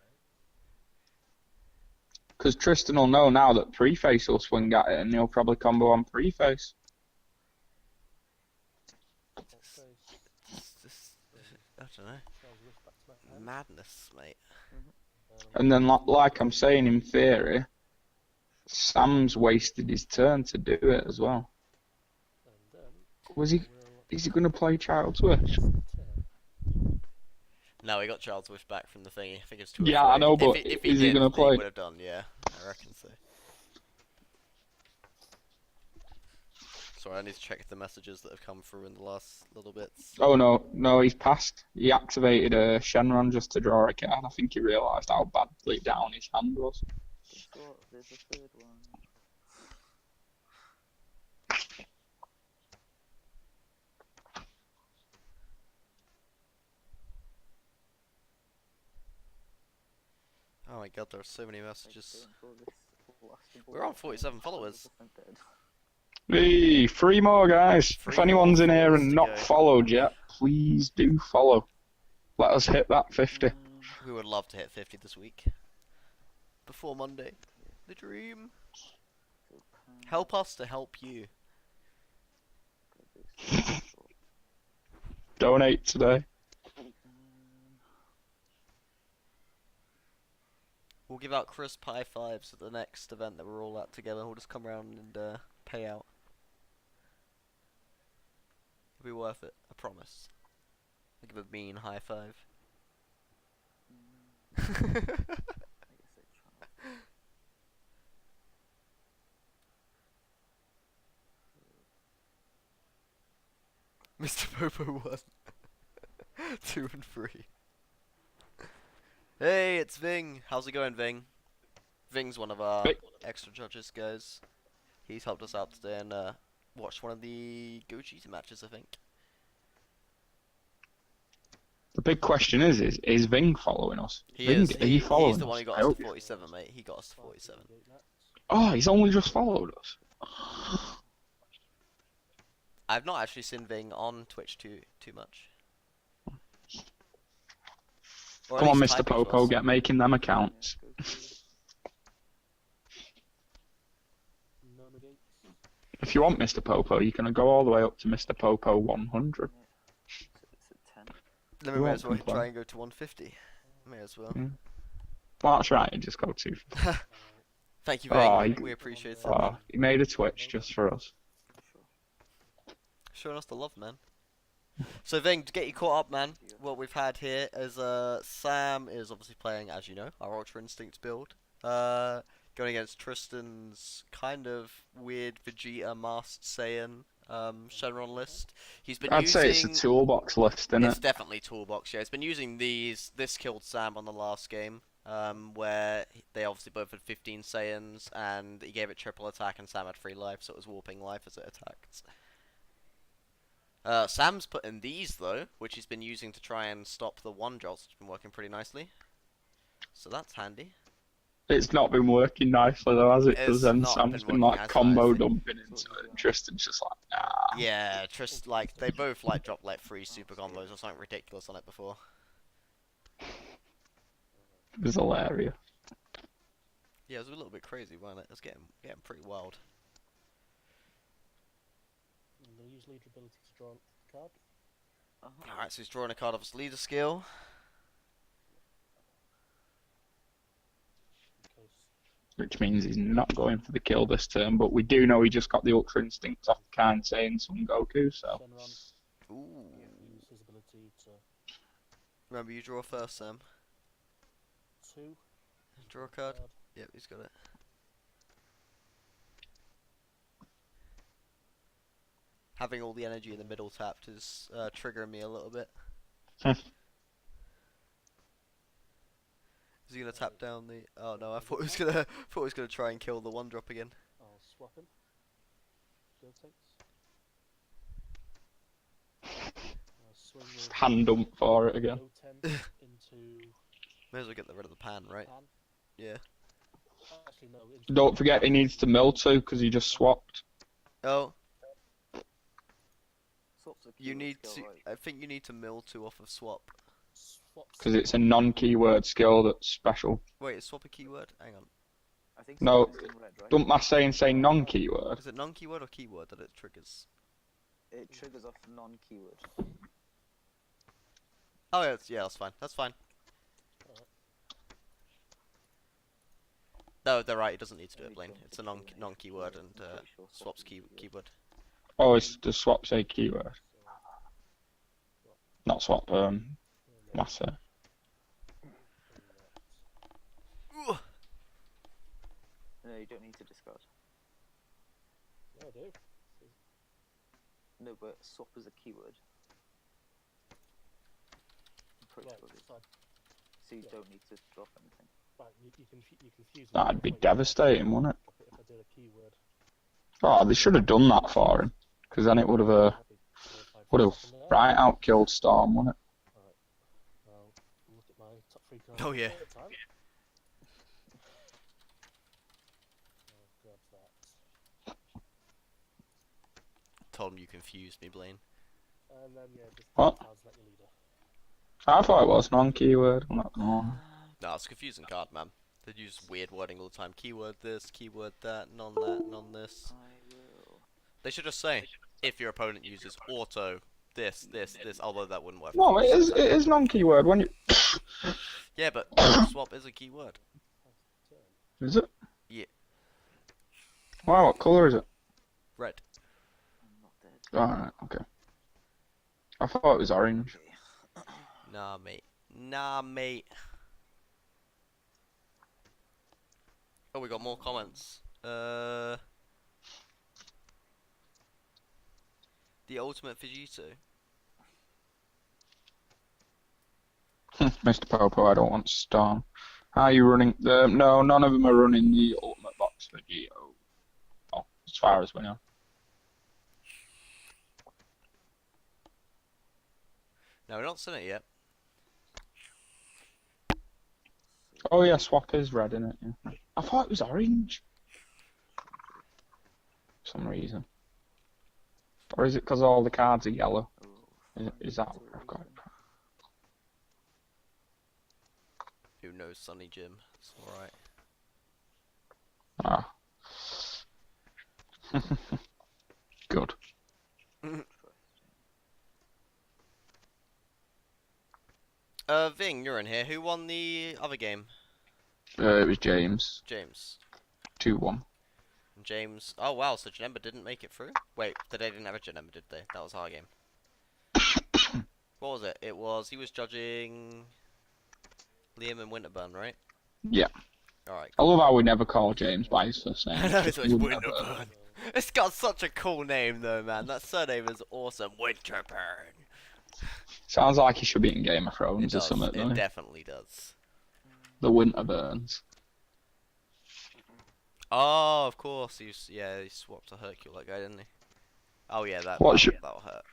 because Tristan will know now that Preface will swing at it, and he'll probably combo on Preface. It's just, I don't know. Madness, mate. And then, like I'm saying, in theory, Sam's wasted his turn to do it as well. Was he? Is he going to play Child's Wish? No, he got Child's Wish back from the thingy. I think it's too. Yeah, I know, but if is he did, going to play? He would have done, yeah. I reckon so. Sorry, I need to check the messages that have come through in the last little bits. Oh no, he's passed. He activated a Shenron just to draw a card. I think he realised how badly down his hand was. There's a third one. Oh my god, there are so many messages. We're We're on 47 followers. Hey, 3 more guys. Three If anyone's more in here followers and to not go. followed yet, please do follow. Let us hit that 50. We would love to hit 50 this week. Before Monday. The dream. Help us to help you. Donate today. We'll give out crisp high fives at the next event that we're all at together. We'll just come around and pay out. It'll be worth it, I promise. I'll give a mean high five. Mr. Popo 1. 2 and 3. Hey, it's Ving. How's it going, Ving? Ving's one of our Hey. extra judges, guys. He's helped us out today and watched one of the Gogeta matches, I think. The big question is Ving following us? He Ving, is. Are you following He's the one us? who got I us hope to you- 47, mate. He got us to 47. Oh, he's only just followed us. I've not actually seen Ving on Twitch too much. Or at Come on, least Mr. typing to Popo, us. get making them accounts. If you want Mr. Popo, you can go all the way up to Mr. Popo 100. So it's a 10. Then You we may won't as well complain. try and go to 150. May as well. Mm. Well, that's right, you just go to. Thank you, Oh, Ving. you- We appreciate it. Oh, he made a Twitch just for us. Sure. Showing us the love, man. So Ving, to get you caught up, man, what we've had here is Sam is obviously playing, as you know, our Ultra Instinct build. Going against Tristan's kind of weird Vegeta Masked Saiyan Shenron list. He's been I'd using... say it's a toolbox list, isn't It's it? definitely Toolbox, yeah. It's been using these. This killed Sam on the last game, where they obviously both had 15 Saiyans, and he gave it triple attack, and Sam had 3 life, so it was warping life as it attacked. Sam's put in these, though, which he's been using to try and stop the one drops, which has been working pretty nicely. So that's handy. It's not been working nicely though, has it? Because It's then not Sam's been been working like as combo nicely. dumping into it, and Tristan's just like, nah. Yeah, like, they both, like, dropped, like, 3 super combos or something ridiculous on it before. It was hilarious. Yeah, it was a little bit crazy, wasn't it? It was getting pretty wild. And they use leader ability to draw a card. Alright, so he's drawing a card of his leader skill. In case Which means he's not going for the kill this turn, but we do know he just got the Ultra Instinct off Kind saying Son Goku, so. Shenron Ooh. use his ability to Remember, you draw first, Sam. 2 Draw a card. Yep, he's got it. Having all the energy in the middle tapped is triggering me a little bit. Is he gonna tap down the? Oh no, I thought he was gonna try and kill the one drop again. I'll swap him. Shield tanks. I'll swing with Just hand dump for it again. O10 into May as well get rid of the pan, right? pan. Yeah. Actually, no. Into Don't forget he needs to mill too, because he just swapped. Oh, Swap's a you keyword need skill, to. right? I think you need to mill 2 off of swap. swaps. Because it's a non-keyword skill that's special. Wait, is swap a keyword? Hang on. I think No, swap is in red, right? Don't my saying say non-keyword? Is it non-keyword or keyword that it triggers? It triggers off non-keyword. Oh yeah, that's fine. That's fine. No, they're right. It doesn't need to do it, Blaine. It's a non-keyword and I'm pretty sure swaps swap's a keyword. Oh, it's the swap say keyword. Not swap, master. No, you don't need to discard. Yeah, I do. No, but swap is a keyword. I'm pretty Right, sure it is. decide. So you yeah. don't need to drop anything. Right, you confuse me. That'd be Wait, devastating, wouldn't it? if I did a keyword. Oh, they should have done that for him, because then it would have right out killed Storm, wouldn't it? I'll look at my top 3 cards. Oh, yeah. at a time. I'll grab that. Told him you confused me, Blaine. And then, yeah, just What? cards like your leader. I thought it was non-keyword. I'm not gonna lie. No, it's a confusing card, man. They use weird wording all the time. Keyword this, keyword that, non that, non this. I will. They should just say, if your opponent uses auto, this, although that wouldn't work. No, it is non-keyword when you. Yeah, but swap is a keyword. Turn. Is it? Yeah. Wow, what colour is it? Red. I'm not dead. Alright, okay. I thought it was orange. Okay. Nah, mate. Nah, mate. Oh, we got more comments. The ultimate Vegito. Mr. Popo, I don't want Storm. How are you running the... No, none of them are running the ultimate box for Geo. Oh, as far as we know. No, we're not seen it yet. Oh yeah, swap is red, isn't it? Yeah. I thought it was orange. For some reason. Or is it because all the cards are yellow? Is that what I've got? Who knows, Sunny Jim? It's alright. Ah. good. Ving, you're in here. Who won the other game? It was James. James. 2-1. James. Oh wow, so Janemba didn't make it through? Wait, they didn't have a Janemba, did they? That was our game. What was it? It was, he was judging Liam and Winterburn, right? Yeah. Alright. I love how we never call James by his first name. I know, it's always Winterburn. Winterburn. It's got such a cool name though, man. That surname is awesome. Winterburn. Sounds like he should be in Game of It Thrones or does. something, It doesn't he? definitely does. The Winterburns. Oh, of course. He swapped to Hercule, that guy, didn't he? Oh yeah, that'll hurt.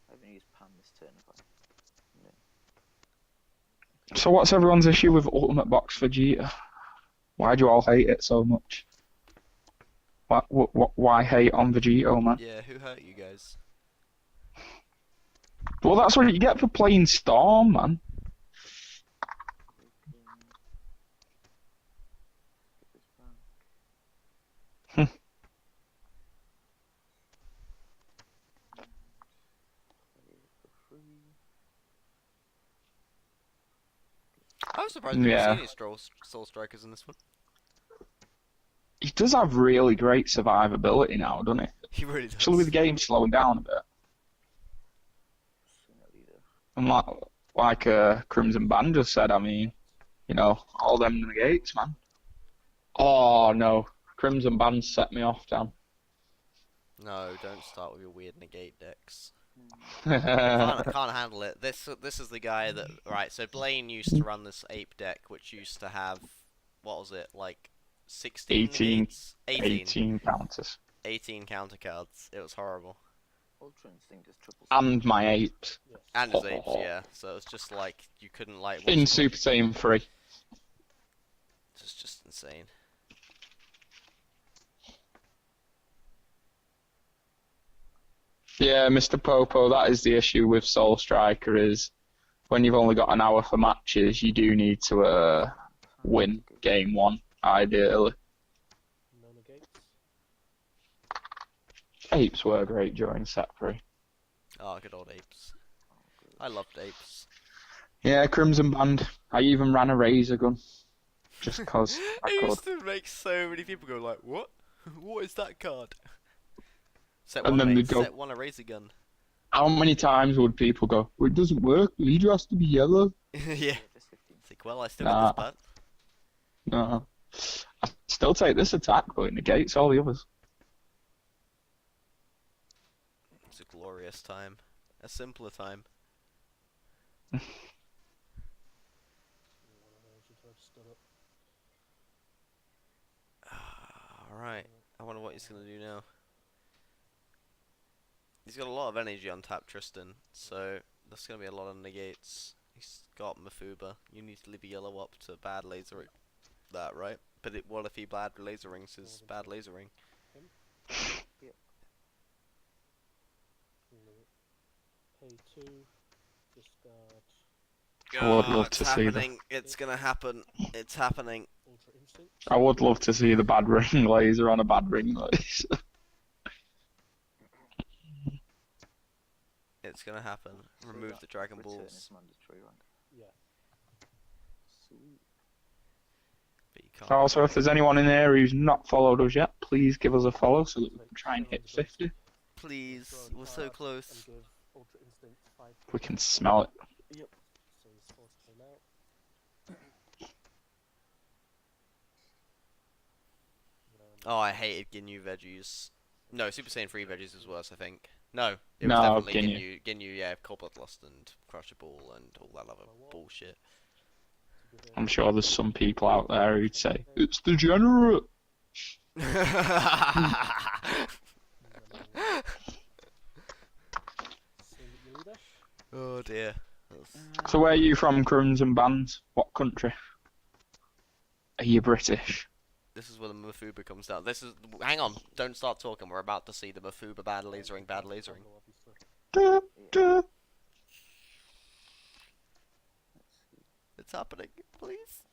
I haven't used Pan this turn, have I? No. So what's everyone's issue with Ultimate Box Vegeta? Why do you all hate it so much? Why hate on Vegito, man? Yeah, who hurt you guys? Well, that's what you get for playing Storm, man. I was surprised we didn't see Yeah. any Soul Strikers in this one. He does have really great survivability now, doesn't he? He really does. Especially with the game slowing down a bit. And like Crimson Band just said, I mean, you know, all them negates, man. Oh no, Crimson Band set me off, Dan. No, don't start with your weird negate decks. Yeah, I can't handle it. This is the guy that right. So Blaine used to run this ape deck, which used to have what was it like 16 18 negates? 18 counters. 18 counter cards. It was horrible. Ultra Instinct is triple. And my apes. Yes. And his apes, yeah. So it's just like you couldn't like. In Super Saiyan 3. It's just insane. Yeah, Mr. Popo, that is the issue with Soul Striker is when you've only got an hour for matches, you do need to win game one, ideally. No negates. Apes were great during set 3. Oh, good old apes. I loved apes. Yeah, Crimson Band. I even ran a razor gun. Just because I It could. used to make so many people go like, "What? What is that card?" Set And one, then mate. they'd go- Set one, a razor gun. How many times would people go, well, it doesn't work, leader has to be yellow? Yeah. It's like, well, I still Nah. got this No. I still take this attack, but it negates all the others. It's a glorious time. A simpler time. One of those you have stood up. Alright. I wonder what he's going to do now. He's got a lot of energy on tap, Tristan, so there's going to be a lot of negates. He's got Mafuba. You need to leave a yellow up to bad laser that, right? But what if he bad laser rings his bad laser ring? Pay 2, discard I would love It's to see that. happening. It's going to happen. It's happening. Ultra Instinct. I would love to see the bad ring laser on a bad ring laser. It's going to happen. Remove the Dragon Return Balls. is mandatory rank. Yeah. Sweet. But you can't. Also, if there's anyone in there who's not followed us yet, please give us a follow so that we can try and hit 50. Please, Draw a we're so card close. And give Ultra Instinct 5. We can smell it. Yep. So he's forced to play now. Oh, I hated Ginyu veggies. No, Super Saiyan 3 veggies was worse, I think. No, it was No, definitely Ginyu. Ginyu, yeah, Cold Bloodlust and Crusher Ball and all that other bullshit. I'm sure there's some people out there who'd say, it's degenerate. Oh dear. So where are you from, Crimson Band? What country? Are you British? This is where the Mafuba comes down. This is. Hang on, don't start talking. We're about to see the Mafuba bad lasering, bad lasering. Duh, duh. It's happening, please.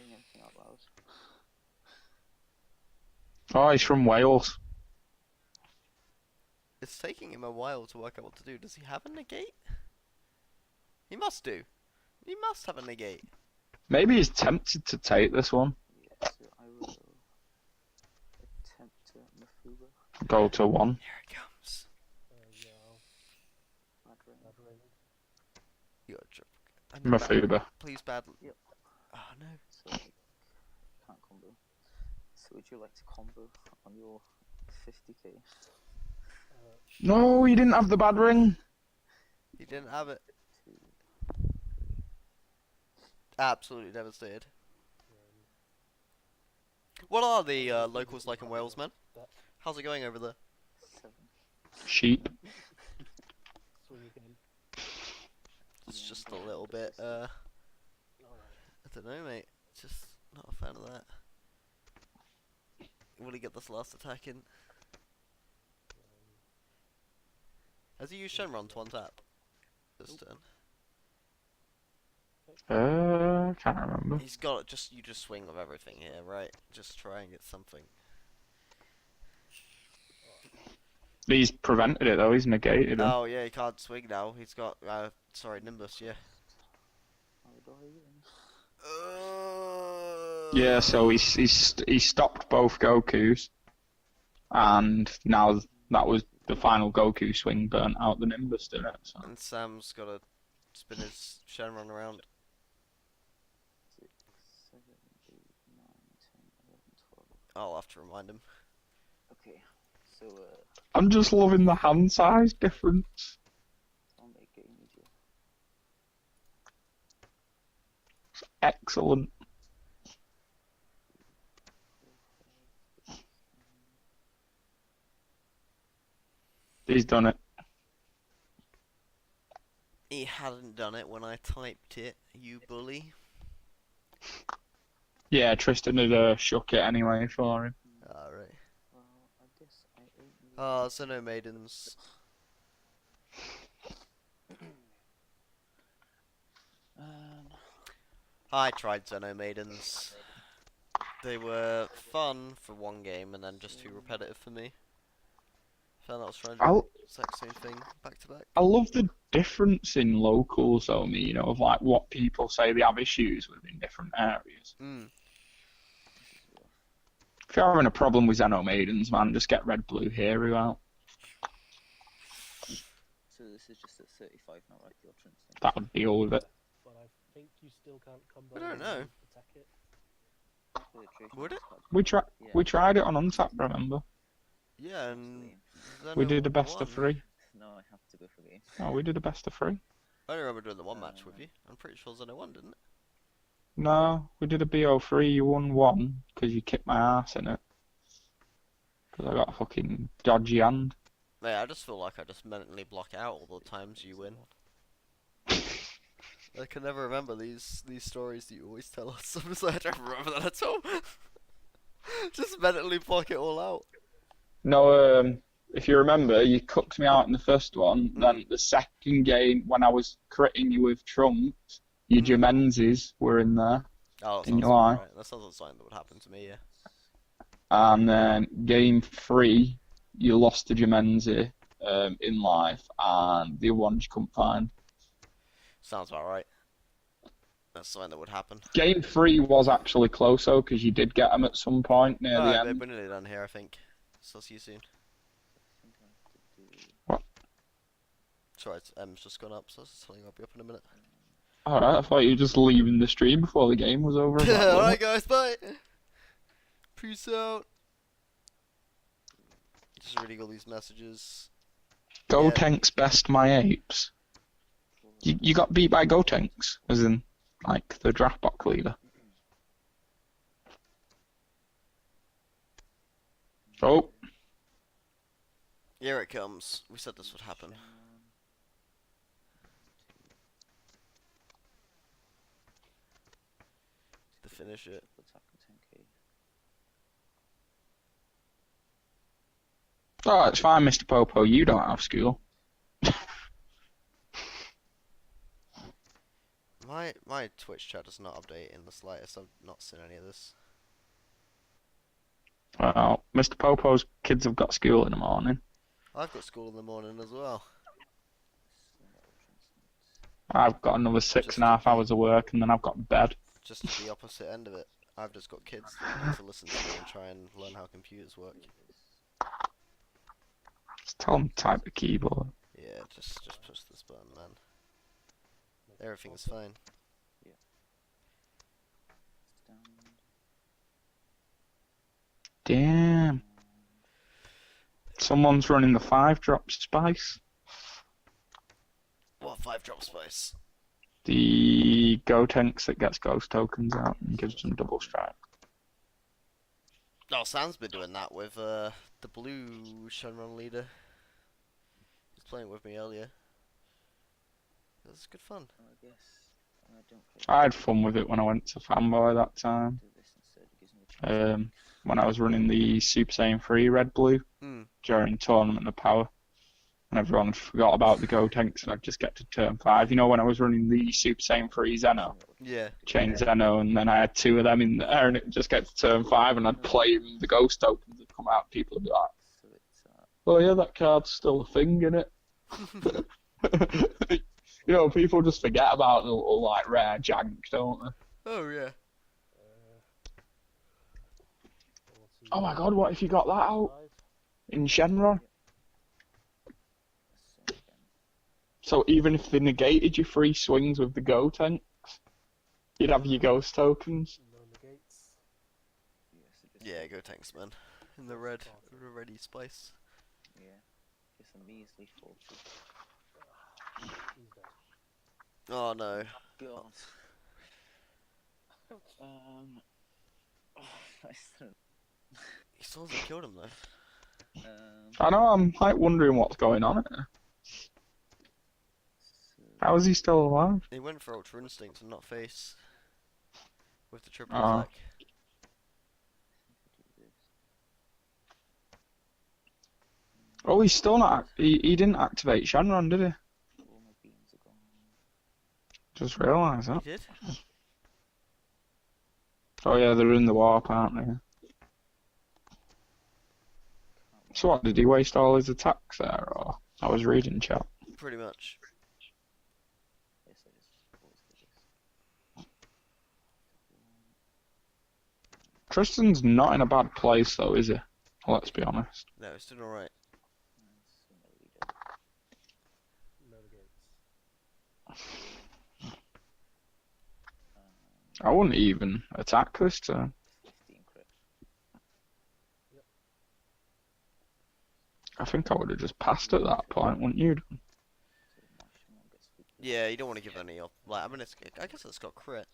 saying anything out loud. Oh, he's from Wales. It's taking him a while to work out what to do. Does he have a negate? He must do. He must have a negate. Maybe he's tempted to take this one. Yeah, so I will attempt to Mafuba. Go to 1. Here it comes. Yeah, Bad ring. bad ring. You got a drop. Mafuba. Please, bad. Yep. Oh no. So like, can't combo. So would you like to combo on your 50k? No, he didn't have the bad ring. He didn't have it. 2, 3, Absolutely devastated. What are the locals like in Wales, man? How's it going over there? 7. Sheep. Swing again. It's Yeah, just a I'm little going bit, with I Alright. don't know, mate. Just not a fan of that. Will he get this last attack in? Has he used Shenron to untap this turn? Can't remember. He's got just you just swing with everything here, right? Just try and get something. He's prevented it though. He's negated it. Oh yeah, he can't swing now. He's got sorry, Nimbus, yeah. How do I win? Yeah, so he stopped both Gokus, and now that was the final Goku swing burnt out the Nimbus, didn't it? So. And Sam's got to spin his Shenron around. 6, 7, 8, 9, 10, 11, 12. I'll have to remind him. Okay, so I'm just loving the hand size difference. I'll make it easier. Excellent. He's done it. He hadn't done it when I typed it, you bully. Yeah, Tristan had shook it anyway for him. Alright. Well, I guess I only. Ah, Xeno Maidens. I tried Xeno Maidens. They were fun for one game and then just too repetitive for me. Found I was trying to do the exact same thing back to back. I love the difference in locals, only, you know, of like what people say they have issues with in different areas. If you're having a problem with Xeno Maidens, man, just get Red Blue Hero out. So this is just at 35 now, right? Your turn. That would deal with it. But I think you still can't combo. I don't and know. Attack it. Would it? We tried it on Untap, remember? Yeah, and We Xeno did a best won. of 3. No, I have to go for game. Oh, we did a best of 3. I only remember doing the one match with you. I'm pretty sure Xeno won, didn't it? No, we did a BO3. You won 1 because you kicked my ass in it. Because I got a fucking dodgy hand. Mate, I just feel like I just mentally block out all the times you win. I can never remember these stories that you always tell us. I'm just like, I don't remember that at all. Just mentally block it all out. No, if you remember, you cooked me out in the first one. Then the second game, when I was critting you with Trunks, your Gemenzes were in there. Oh, that In sounds your eye. right. That sounds like something that would happen to me, yeah. And then game 3, you lost to Gemenzi in live, and the other one you couldn't find. Sounds about right. That's something that would happen. Game 3 was actually close though, because you did get them at some point near the Alright, babe, end. we're nearly done here, I think. So I'll see you soon. What? Sorry, M's just gone up, so I was telling you I'll be up in a minute. Alright, I thought you were just leaving the stream before the game was over. Alright guys, bye! Peace out! Just reading all these messages. Gotenks best my apes. You got beat by Gotenks, as in, like, the draft box leader. Oh, Here it comes. We said this would happen. To finish it. oh, it's fine, Mr. Popo. You don't have school. My Twitch chat does not update in the slightest. I've not seen any of this. Well, Mr. Popo's kids have got school in the morning. I've got school in the morning as well. I've got another six and a half hours of work, and then I've got bed. Just at the opposite end of it. I've just got kids that need to listen to me and try and learn how computers work. Just tell them to type the keyboard. Yeah, just push this button, man. Everything's fine. Damn. Someone's running the 5-drop spice. What 5-drop spice? The Gotenks that gets ghost tokens out and gives them double strike. Oh, Sam's been doing that with the blue Shenron leader. He was playing with me earlier. It was good fun. I guess I don't play. I had fun with it when I went to Fanboy that time. Do this instead. It gives me a chance. When I was running the Super Saiyan 3 Red Blue during Tournament of Power. And everyone forgot about the Gotenks and I'd just get to turn 5. You know when I was running the Super Saiyan 3 Zeno? Yeah. Chain Zeno, and then I had 2 of them in there and it just get to turn 5 and I'd play the ghost tokens would come out, people would be like, So it's oh yeah, that card's still a thing, innit? You know, people just forget about the little, like, rare jank, don't they? Oh yeah. Oh my god, what if you got that out in Shenron? So even if they negated your 3 swings with the Gotenks, you'd have your ghost tokens. No negates. Yeah, go tanks, man. In the red, ready spice. Yeah. It's a measly 40. He's dead. Oh no. God. I still He still hasn't killed him though. I know, I'm like wondering what's going on here. How is he still alive? He went for Ultra Instinct and not face. With the triple Oh. attack. Oh, he's still not. He didn't activate Shenron, did he? all my beams are gone. Just realised that. He did? Oh yeah, they're in the warp, aren't they? So what, did he waste all his attacks there, or? I was reading chat. Pretty much. Yes, I just always do this. Tristan's not in a bad place though, is he? Let's be honest. No, it's doing alright. So no leader. No negates. I wouldn't even attack this turn. 15 crit. I think I would have just passed at that point, wouldn't you? So my Shenron gets spooked. Yeah, you don't want to give any up. Like, I mean, I guess it's got crit.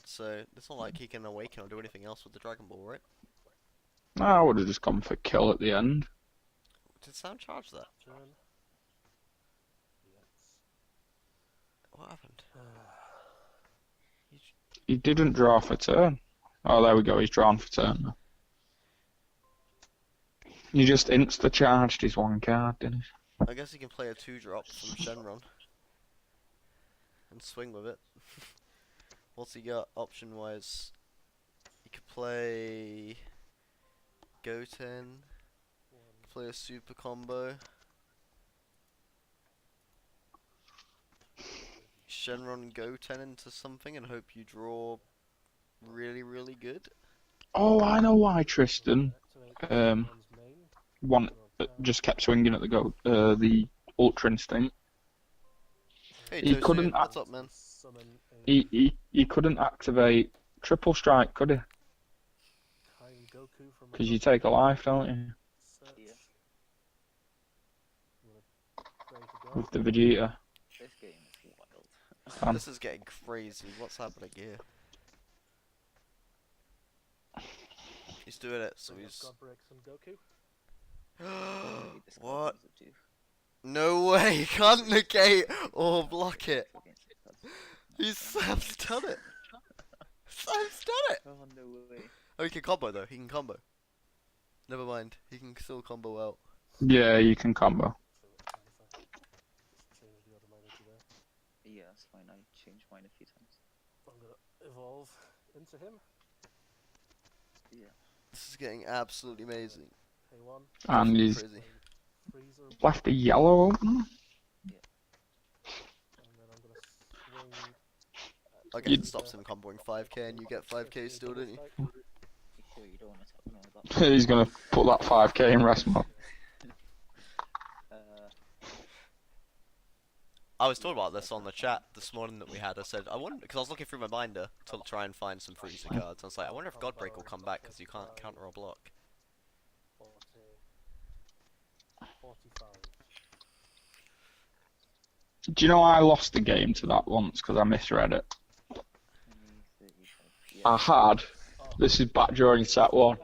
So, it's not like he can awaken or do anything else with the Dragon Ball, right? No, I would have just gone for kill at the end. Did Sam charge that? Turn. Yes. What happened? He didn't draw for turn. Oh, there we go, he's drawn for turn now. You just insta-charged his 1 card, didn't he? I guess he can play a 2-drop from Shenron. And swing with it. What's he got option-wise? He could play Goten. Play a super combo. Shenron Goten into something and hope you draw really, really good. Oh, I know why Tristan Activate one's main. just kept swinging at the Ultra Instinct. Hey, He Tosu, couldn't what's up, man? Summon a He couldn't activate Triple Strike, could he? Kind Goku from Because you take a life, don't you? search. Yeah. Ready to go. With the Vegeta. This game is wild. This is getting crazy. What's happening here? He's doing it, so Bring up he's... God breaks on Goku. Maybe this card What? needs a do. No way! He can't negate or block it! Against the cards. He's Sam's done it! Sam's done it! Oh, no way. Oh, he can combo though. He can combo. Never mind. He can still combo out. Yeah, you can combo. So, just change the other minor to there. Yeah, that's fine. I changed mine a few times. I'm gonna evolve into him. Yeah. This is getting absolutely amazing. Pay 1. And he's Crazy. Freezer. left a yellow open. And then I'm gonna swing. I guess it stops him comboing 5k and you get 5k still, don't you? You sure you don't want to talk more about that? He's gonna put that 5k in rest mode. I was talking about this on the chat this morning that we had. I said, I wonder, because I was looking through my binder to try and find some freezer cards. I was like, I wonder if Godbreak will come back because you can't counter or block. 40, 45. Do you know I lost the game to that once because I misread it? 20, 35. I had. This is back during set 1.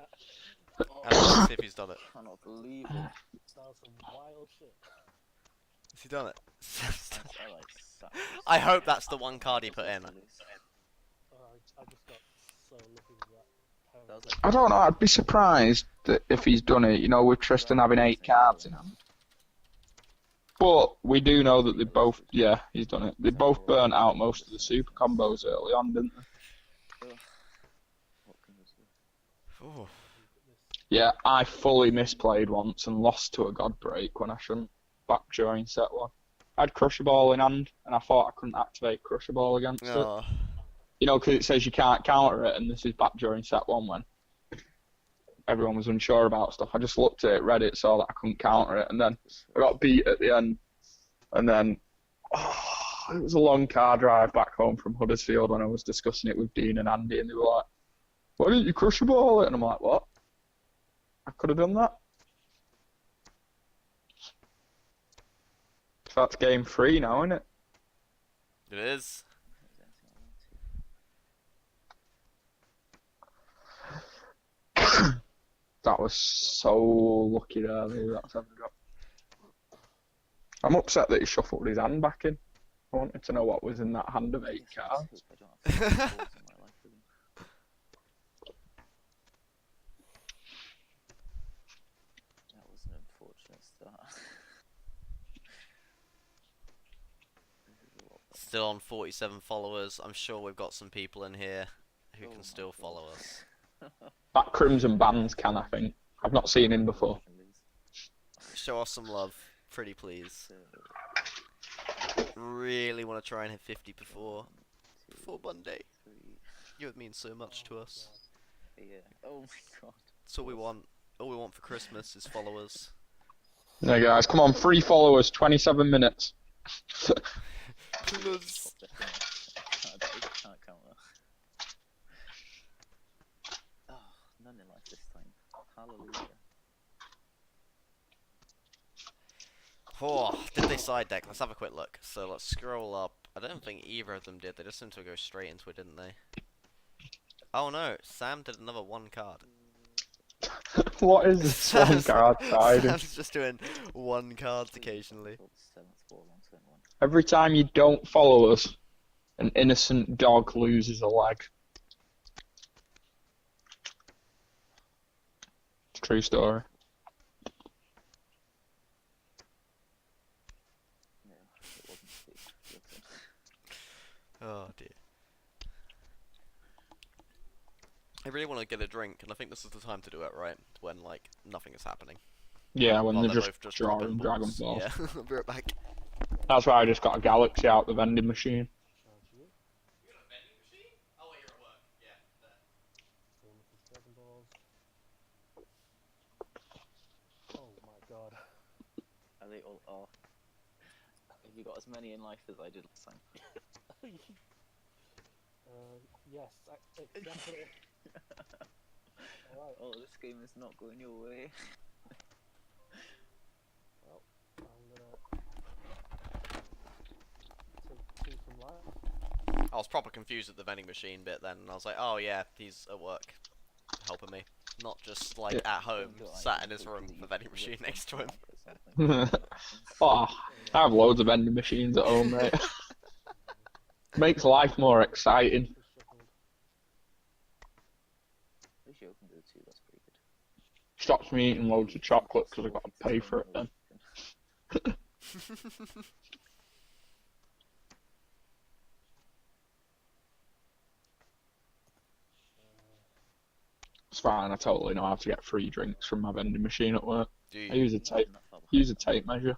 And let's see if he's done it. I cannot believe it. That was some wild shit. Has he done it? I like suck. I hope that's the one card he put in. I just got so lucky with that. That was like I don't know, I'd be surprised that if he's done it, you know, with Tristan having 8 cards in hand. But we do know that they both, yeah, he's done it. They both burnt out most of the super combos early on, didn't they? What can you do? Ooh. Yeah, I fully misplayed once and lost to a God Break when I shouldn't back during set 1. I had Crusher Ball in hand, and I thought I couldn't activate Crusher Ball against it. Oh. You know, because it says you can't counter it, and this is back during set 1 when everyone was unsure about stuff. I just looked at it, read it, saw that I couldn't counter it, and then I got beat at the end. And then, it was a long car drive back home from Huddersfield when I was discussing it with Dean and Andy, and they were like, why didn't you Crusher Ball it? And I'm like, what? I could have done that. So that's game 3 now, isn't it? It is. That was so lucky there, maybe that's ever got. I'm upset that he shuffled his hand back in. I wanted to know what was in that hand of 8 cards. I don't have balls in my life with him. That was an unfortunate start. Still on 47 followers. I'm sure we've got some people in here who Oh can my still God. follow us. That Crimson Bands can, I think. I've not seen him before. Show us some love, pretty please. Really want to try and hit 50 before Monday. You would mean so much to us. Yeah. Oh my God. That's all we want. All we want for Christmas is followers. Yeah, guys, come on, 3 followers, 27 minutes. Plus. Can't count that. Oh, none in life this time. Hallelujah. Oh, did they side deck? Let's have a quick look. So let's scroll up. I don't think either of them did. They just seemed to go straight into it, didn't they? Oh no, Sam did another 1 card. What is this one card side? Sam's just doing 1 cards occasionally. Every time you don't follow us, an innocent dog loses a leg. It's a true story. No, it wasn't Steve. Oh dear. I really want to get a drink, and I think this is the time to do it, right? When, like, nothing is happening. Yeah, when While they're both just drawing dropping balls. Dragonball. Yeah, I'll be right back. That's why I just got a Galaxy out the vending machine. Charge you. You got a vending machine? Oh, wait, you're at work. Yeah, there. Going with his Dragonballs. Oh my God. Are they all off? Have you got as many in life as I did last time? Yes, exactly. Alright, Oh, this game is not going your way. well, I'm gonna take 2 from life. I was proper confused at the vending machine bit then, and I was like, oh yeah, he's at work, helping me. Not just, like, at home, sat in his room with a vending machine next to him. Oh, I have loads of vending machines at home, mate. Makes life more exciting. Just shuffled. At least you opened the 2, that's pretty good. Stops me eating loads of chocolate because I've got to pay for it then. It's fine. I totally know how to get free drinks from my vending machine at work. Do I you? use a You're not tape. even that far Use a behind. tape measure.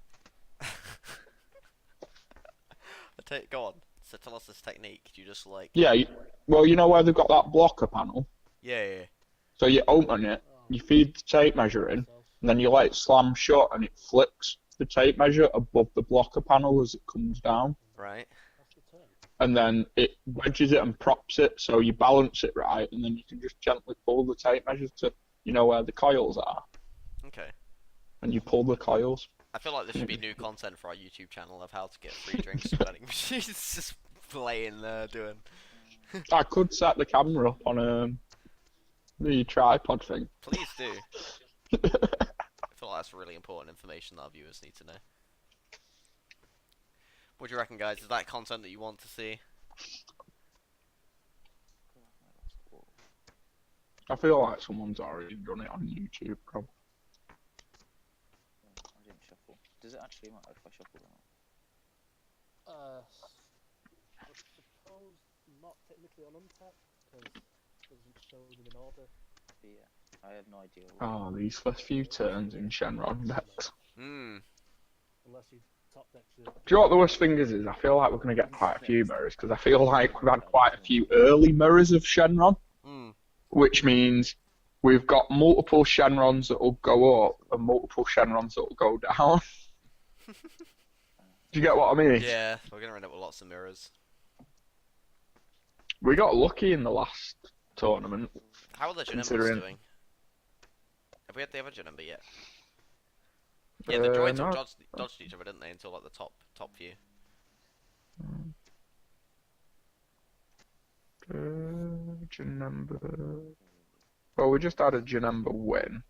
Go on. So tell us this technique. Do you just like? Yeah. Well, you know where they've got that blocker panel. Yeah. So you open it, Oh, you feed the tape measure in, myself. and then you let it slam shut, and it flips the tape measure above the blocker panel as it comes down, Right. That's the turn. and then it wedges it and props it, so you balance it right, and then you can just gently pull the tape measure to, you know, where the coils are, Okay. and you pull the coils. I feel like there should be new content for our YouTube channel of how to get free drinks from vending machines. Just playing there, doing. I could set the camera up on the tripod thing. Please do. I feel like that's really important information that our viewers need to know. What do you reckon, guys? Is that content that you want to see? I feel like someone's already done it on YouTube, probably. I didn't shuffle. Does it actually matter if I shuffle or not? I suppose not technically on Untap, because it doesn't show them in order. But yeah, I have no idea. Oh, these first few turns in Shenron decks. Hmm. Unless you top deck your... Do you know what the worst thing is? I feel like we're going to get quite a few mirrors, because I feel like we've had quite a few early mirrors of Shenron, which means we've got multiple Shenrons that will go up and multiple Shenrons that will go down. Do you get what I mean? Yeah, we're gonna end up with lots of mirrors. We got lucky in the last tournament. How are the Janembas Considering- doing? Have we had the other Janemba yet? Yeah, the droids no. all dodged each other, didn't they? Until like the top few. Janemba. Well, we just had a Janemba win.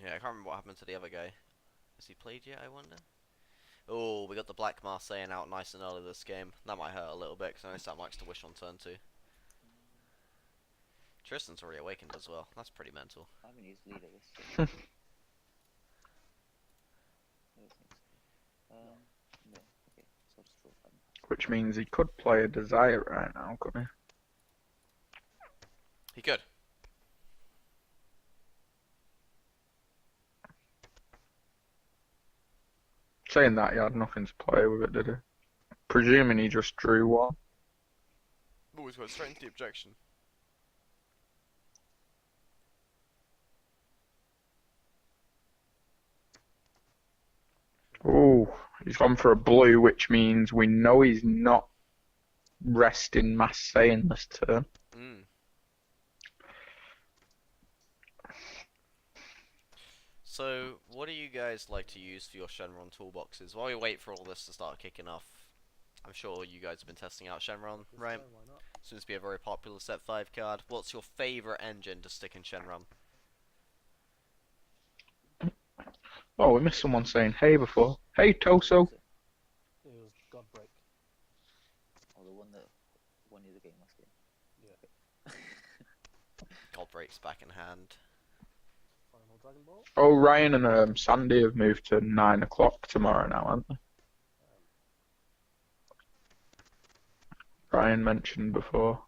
Yeah, I can't remember what happened to the other guy. Has he played yet, I wonder? Oh, we got the Black Marseillan out nice and early this game. That might hurt a little bit, because I know Sam likes to wish on turn 2. Tristan's already awakened as well. That's pretty mental. I haven't used leader this year. I don't think so. No. Okay, so I'll just draw 5. Which means he could play a Desire right now, couldn't he? He could. Saying that, he had nothing to play with it, did he? Presuming he just drew one. Always went straight into the objection. Oh, he's gone for a blue, which means we know he's not resting Marseillan this turn. Mm. So, what do you guys like to use for your Shenron toolboxes? While we wait for all this to start kicking off, I'm sure you guys have been testing out Shenron, This right? turn, why not? Seems to be a very popular set 5 card. What's your favourite engine to stick in Shenron? Oh, we missed someone saying hey before. Hey, Toso. It was Godbreak. Or the one that won you the game last game. Yeah. God breaks back in hand. Final Dragonball. Oh, Ryan and Sandy have moved to 9 o'clock tomorrow now, haven't they? Ryan mentioned before.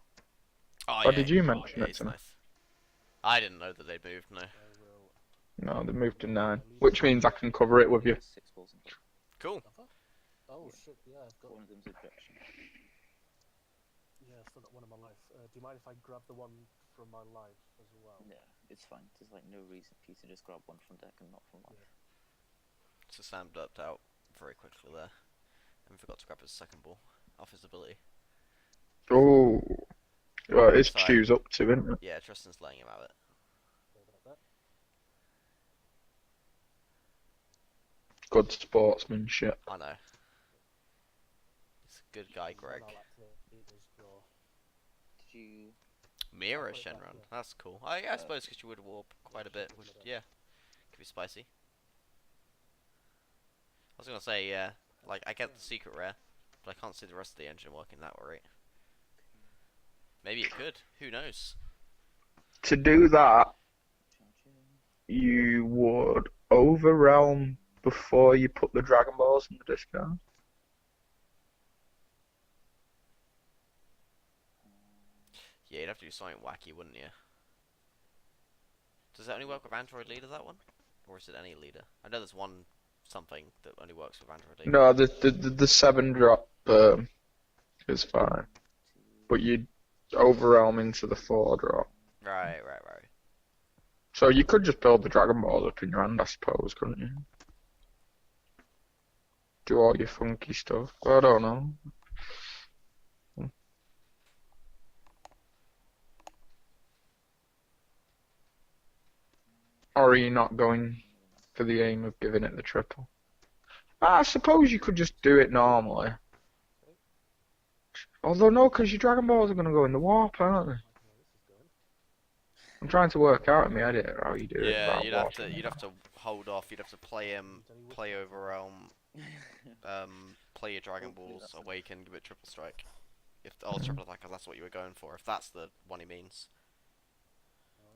Oh, Or did you mention yeah, it he's to me? nice. I didn't know that they'd moved, no. I will... No, they moved to 9. Which means I can cover it with you. 6 balls in play. Cool. Have I? Oh Yeah. shit, yeah, I've got... One of them's objection. Yeah, I've still got one in my life. Do you mind if I grab the one from my life as well? No, it's fine. There's like no reason for you to just grab one from deck and not from life. So Sam ducked out very quickly there. And forgot to grab his second ball off his ability. Oh. Well, it's Sorry. choose up to, isn't it? Yeah, Tristan's letting him have it. Sorry about that. Good sportsmanship. I know. He's a good guy, Greg. Then I'll have to eat this draw. Did you? Mira I'll put it back, Shenron. yeah. That's cool. I suppose because you would warp quite a bit. Would, yeah. Could be spicy. I was gonna say, yeah. Like, I get the secret rare, but I can't see the rest of the engine working that right. Maybe it could. Who knows? To do that, Charge in. you would overrealm before you put the Dragon Balls in the discard. Yeah, you'd have to do something wacky, wouldn't you? Does it only work with Android leader, that one? Or is it any leader? I know there's one something that only works with Android leader. No, the 7-drop is fine, but you'd overwhelm into the 4-drop. Right. So you could just build the Dragon Balls up in your hand, I suppose, couldn't you? Do all your funky stuff. I don't know. Or are you not going for the aim of giving it the triple? I suppose you could just do it normally. Although no, because your Dragon Balls are going to go in the warp, aren't they? I'm trying to work out in my head how you do it. Yeah, without you'd have to hold off. You'd have to play overwhelm, play your Dragon Balls, awaken, give it triple strike. If triple attack, if that's what you were going for. If that's the one he means.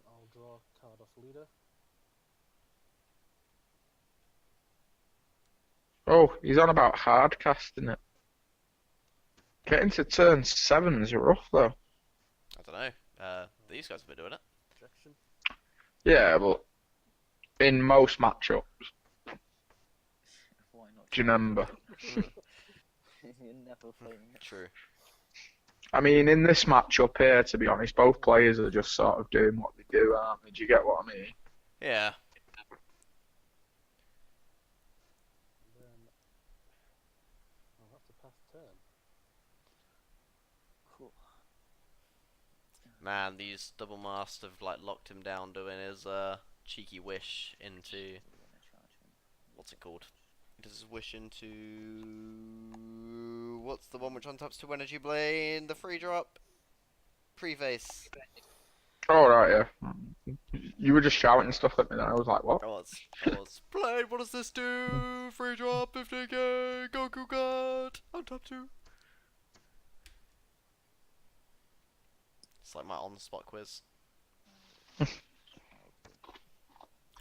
I'll draw a card off leader. Oh, he's on about hard casting it. Getting to turn 7's rough though. I don't know. These guys have been doing it. Projection. Yeah, but in most matchups, Why not? do you remember? You're never playing it. True. I mean, in this matchup here, to be honest, both players are just sort of doing what they do, aren't they? Do you get what I mean? Yeah. Then I'll have to pass turn. Cool. Man, these double mast have like locked him down doing his cheeky wish into We're gonna charge him. what's it called? He does his wish into what's the one which untaps 2 energy blade? The free drop. Preface. Oh, right, yeah. You were just shouting stuff at me then. I was like, what? I was. Blade, what does this do? Free drop, 50k, Goku card, untap 2. It's like my on-the-spot quiz.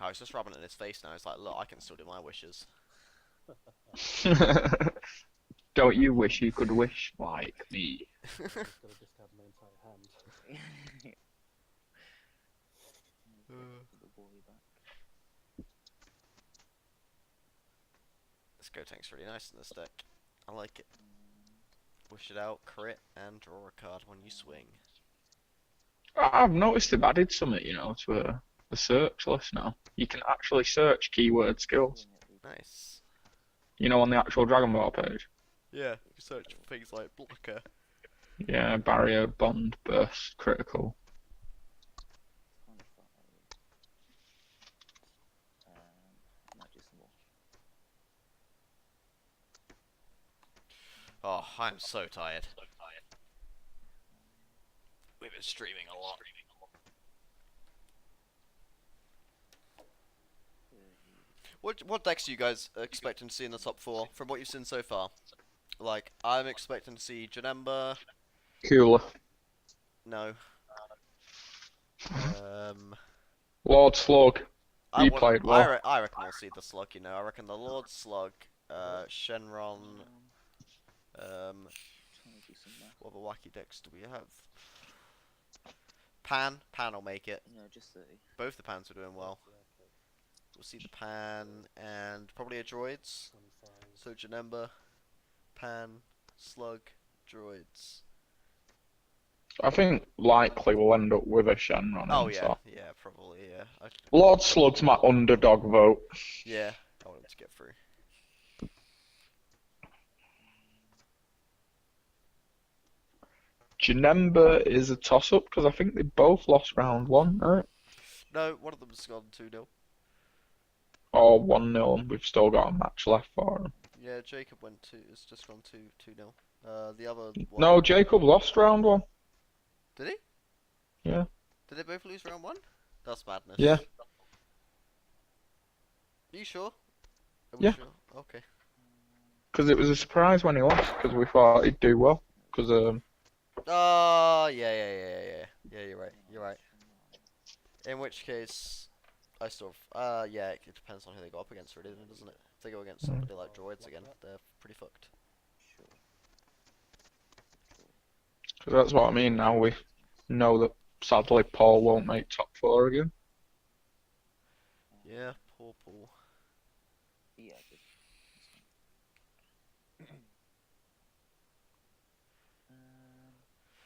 I was just rubbing it in his face now. He's like, look, I can still do my wishes. Don't you wish you could wish like me? I've got to discard my entire hand. Put the boy back. This Gotenks really nice in this deck. I like it. Wish it out, crit, and draw a card when you swing. I've noticed they've added something, to a search list now. You can actually search keyword skills, Nice. on the actual Dragon Ball page. Yeah, you search for things like blocker. Yeah, barrier, bond, burst, critical. Might do some more. Oh, I'm so tired. We've been streaming a lot. What decks are you guys expecting to see in the top 4 from what you've seen so far? Like, I'm expecting to see Janemba. Cooler. No. Lord Slug. I played well. I reckon we'll see the Slug, I reckon the Lord Slug, Shenron, Trying to do some math. what other wacky decks do we have? Pan will make it. No, just 30. Both the Pans are doing well. Yeah, okay. We'll see the Pan and probably a Droids. 25. So Janemba, Pan, Slug, Droids. I think likely we'll end up with a Shenron. Oh on yeah, top. yeah, probably, yeah. Lord Slug's my underdog vote. Yeah, I want him to get through. Janemba is a toss-up because I think they both lost round 1, right? No, one of them's gone 2-0. Or 1-0, and we've still got a match left for them. Yeah, Jacob it's just gone 2-0. The other one... No, Jacob lost round 1. Did he? Yeah. Did they both lose round 1? That's madness. Yeah. Are you sure? Are we Yeah. sure? Okay. Because it was a surprise when he lost, because we thought he'd do well. Because Oh, yeah, you're right. In which case, I still, yeah, it depends on who they go up against, really, doesn't it? If they go against somebody like Droids again, they're pretty fucked. Sure. Cause that's what I mean now. We know that sadly Paul won't make top 4 again. Yeah, poor Paul. Yeah, good.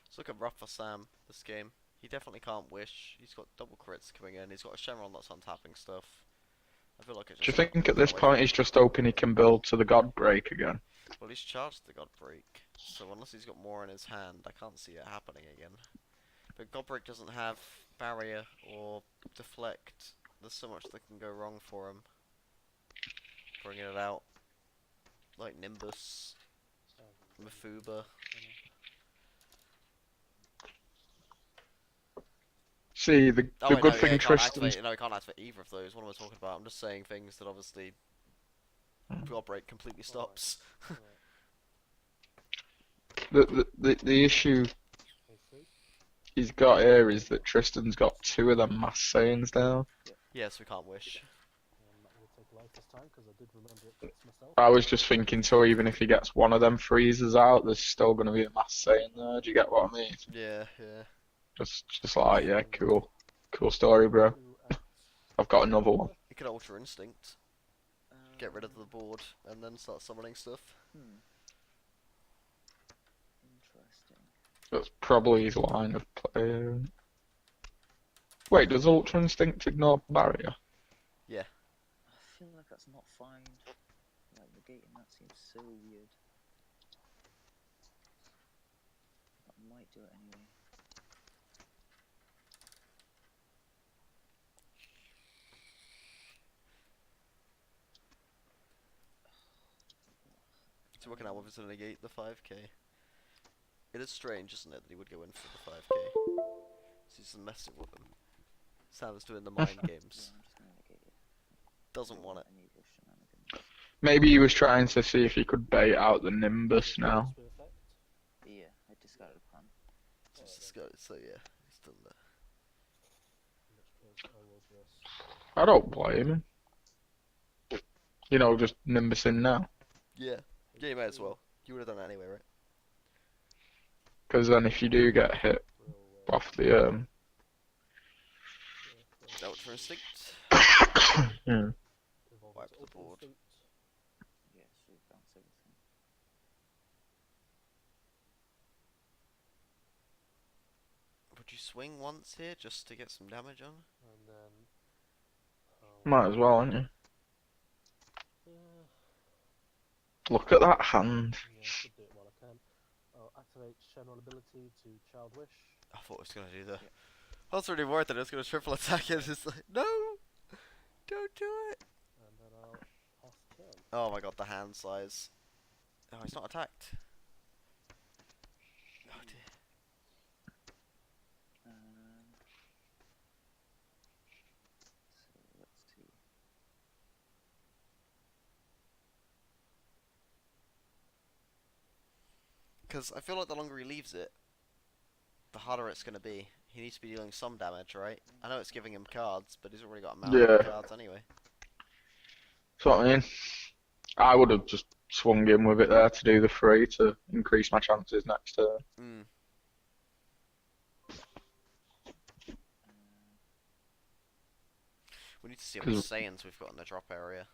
It's looking rough for Sam this game. He definitely can't wish. He's got double crits coming in. He's got a Shenron that's untapping stuff. I feel like it's Do you just gonna think at run this away point from he's him. just hoping he can build to the God Break again? Well, he's charged the God Break, so unless he's got more in his hand, I can't see it happening again. But God Break doesn't have barrier or deflect. There's so much that can go wrong for him. Bringing it out. Like Nimbus, Mafuba. See, the Oh wait, good no, yeah, thing he can't Tristan's... activate. No, he can't activate either of those. What am I talking about? I'm just saying things that obviously God Break completely stops. The issue he's got here is that Tristan's got 2 of them Mass Saiyans down. Yes, we can't wish. I'm not going to take life this time because I did remember it fits myself. I was just thinking, so even if he gets one of them freezers out, there's still going to be a Mass Saiyan there. Do you get what I mean? Yeah, yeah. Just like, yeah, cool story, bro. I've got another one. You could Ultra Instinct, get rid of the board, and then start summoning stuff. Interesting. That's probably his line of play. Wait, does Ultra Instinct ignore barrier? Yeah. I feel like that's not fine. Like, negating that seems so weird. I might do it anyway. So working out whether to negate the 5k. It is strange, isn't it, that he would go in for the 5k. He's just messing with them. Sam's doing the mind games. Yeah, I'm just gonna negate it. Doesn't want it. Any of your shenanigans. Maybe he was trying to see if he could bait out the Nimbus now. Yeah, I discarded a plan. So yeah, he's done that. I don't blame him. You know, just Nimbus in now. Yeah. Yeah, you may as well. You would have done that anyway, right? Because then if you do get hit off the Ultra Instinct. yeah. Wipe the board. Yeah, so bounce everything. Would you swing once here just to get some damage on? And then Might as well, aren't you? Look at that hand. Yeah, I should do it while I can. I'll activate Shenron ability to Child Wish. I thought it was gonna do the. I was really worried that it was gonna triple attack it. It's like, no, don't do it. And then I'll pass turn. Oh my god, the hand size. Oh, he's not attacked. Oh dear. So let's see. Because I feel like the longer he leaves it, the harder it's gonna be. He needs to be dealing some damage, right? I know it's giving him cards, but he's already got a mountain of cards anyway. That's what I mean. I would have just swung in with it there to do the 3 to increase my chances next turn. We need to see how many Saiyans we've got in the drop area.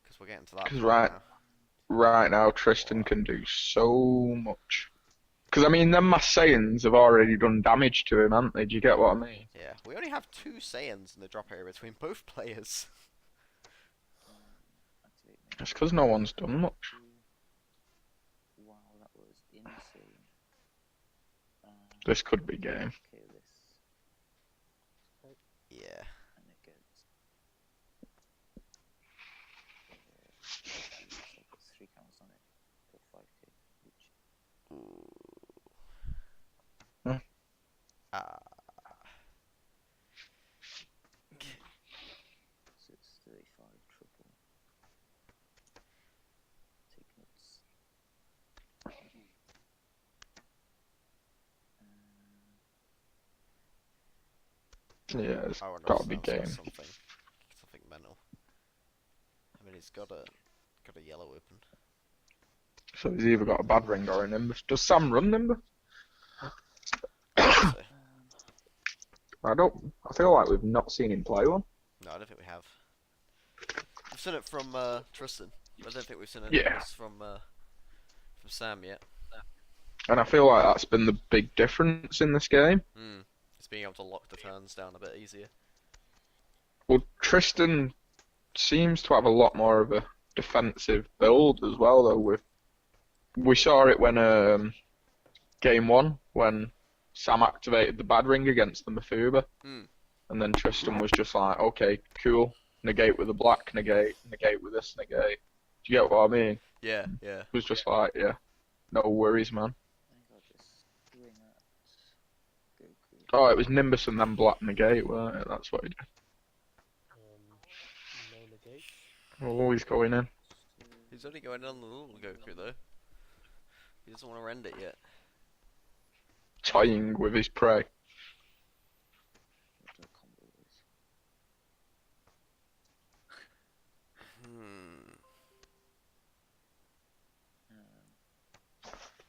Because we're getting to that Because point now. right now Tristan can do so much. Because I mean, them Mass Saiyans have already done damage to him, haven't they? Do you get what I mean? Yeah, we only have 2 Saiyans in the drop area between both players. That's because no one's done much. Wow, that was insane. This could be game. Okay, this. Yeah. And it gets. It's 3 counts on it for 5k each. So it's 35 triple. Take notes. Yeah, it's I wonder got if to be Sam's got game. something mental. I mean, he's got a yellow open. So he's either got a bad ring or a Nimbus. Does Sam run Nimbus? So, I feel like we've not seen him play one. no, I don't think we have. seen it from Tristan. I don't think we've seen any Yeah. of this from Sam yet. And I feel like that's been the big difference in this game. It's being able to lock the turns down a bit easier. Well, Tristan seems to have a lot more of a defensive build as well, though. We saw it when game 1 when Sam activated the bad ring against the Mafuba, and then Tristan was just like, okay, cool, negate with a black, negate with this, negate. Do you get what I mean? Yeah, yeah. It was just like, yeah, no worries, man. I think I'll just swing at Goku. Oh, it was Nimbus and then black negate, weren't it? That's what he did. No negate. Always going in. He's only going on the little Goku though. He doesn't want to rend it yet. Tying with his prey. What do I combo with?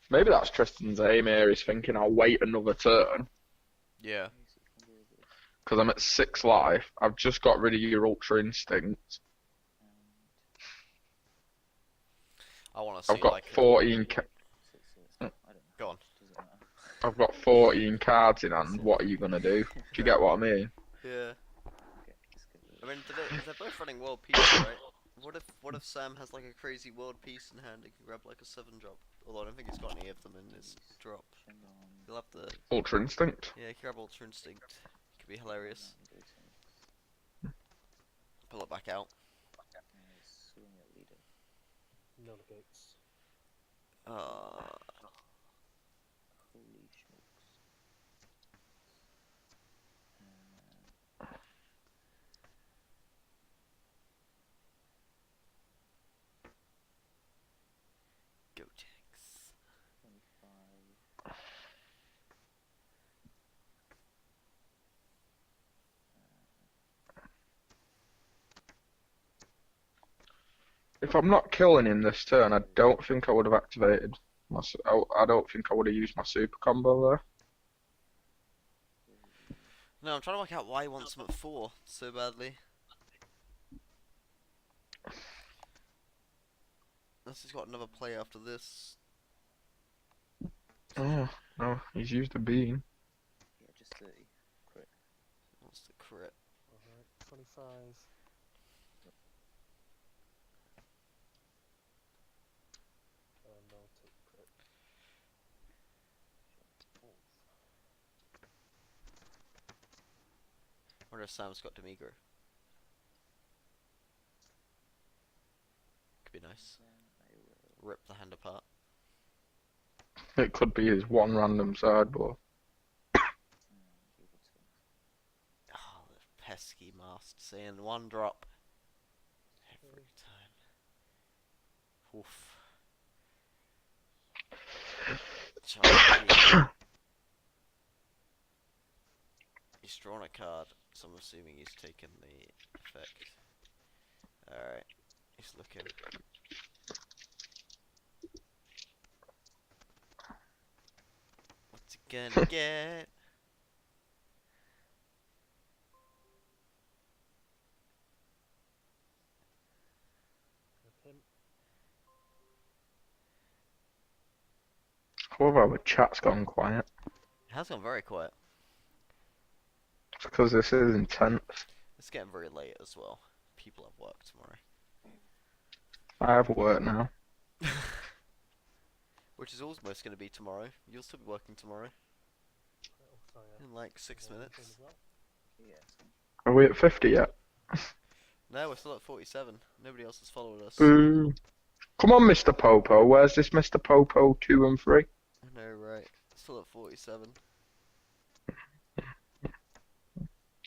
Maybe that's Tristan's aim here. He's thinking, I'll wait another turn. Yeah. Basic combo with Because I'm at 6 life. I've just got rid of your Ultra Instinct. I want to see I've got like 14. I don't know. Go on. Doesn't matter. I've got 14 cards in hand. What are you gonna do? Do you get what I mean? Yeah. Okay, let's get rid I of mean, they're both running world peace, right? What if Sam has like a crazy world peace in hand? He can grab like a 7-drop. Although I don't think he's got any of them in his drop. Shenron, He'll have the Ultra Instinct. he can grab Ultra Instinct. Could be hilarious. go to Pull it back out. swing at leader. No negates. Holy smokes. Go Jax. 25. If I'm not killing him this turn, I don't think I would have activated my. I don't think I would have used my super combo there. No, I'm trying to work out why he wants him at 4 so badly. Unless he's got another play after this. Oh no, he's used a beam. Yeah, just 30. Crit. What's the crit? Alright, 25. No, take crit. I wonder if Sam's got Demigro. Could be nice. Then I will Rip the hand apart. It could be his one random sideboard. give it to him. Oh, the pesky masked saying 1 drop. Every time. Oof. Charlie. He's drawn a card, so I'm assuming he's taken the effect. Alright, he's looking. What's he gonna get? Rip him. I love how the chat's gone quiet. It has gone very quiet. It's because this is intense. It's getting very late as well. People have work tomorrow. I have work now. Which is almost going to be tomorrow. You'll still be working tomorrow. Oh, sorry, In like 6 minutes. as well. Yeah, so Are we at 50 yet? No, we're still at 47. Nobody else has followed us. Boo. Come on, Mr. Popo. Where's this Mr. Popo 2 and 3? I know, right? Still at 47.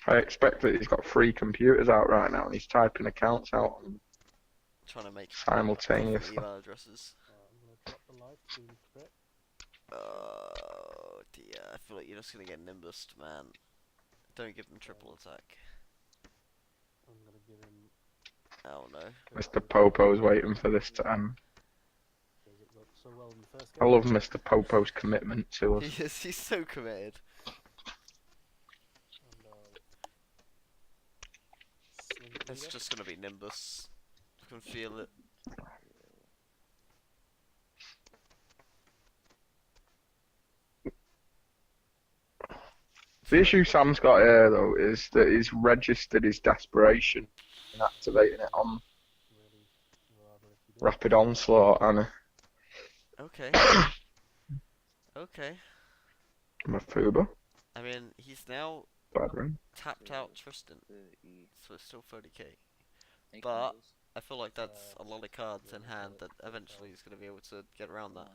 I expect that he's got 3 computers out right now and he's typing accounts out Trying to make simultaneously. email addresses. I'm gonna drop the life to the crit. Oh dear, I feel like you're just gonna get Nimbused, man. Don't give him triple attack. I'm gonna give him. Oh no. Mr. Popo's waiting for this to end. Does it look so well in the first I game? love Mr. Popo's commitment to us. He's so committed. And, swing at It's leader. just gonna be Nimbus. can feel it. The issue Sam's got here, though, is that he's registered his desperation in activating it on Really rather if you did. Rapid Onslaught, and Okay. Okay. I'm a Fuba. I mean, he's now Bad ring. tapped out Tristan, 30. so it's still 30k. Any But combos? I feel like that's a lot of cards in yeah, hand that so- eventually he's going to be able to get around that.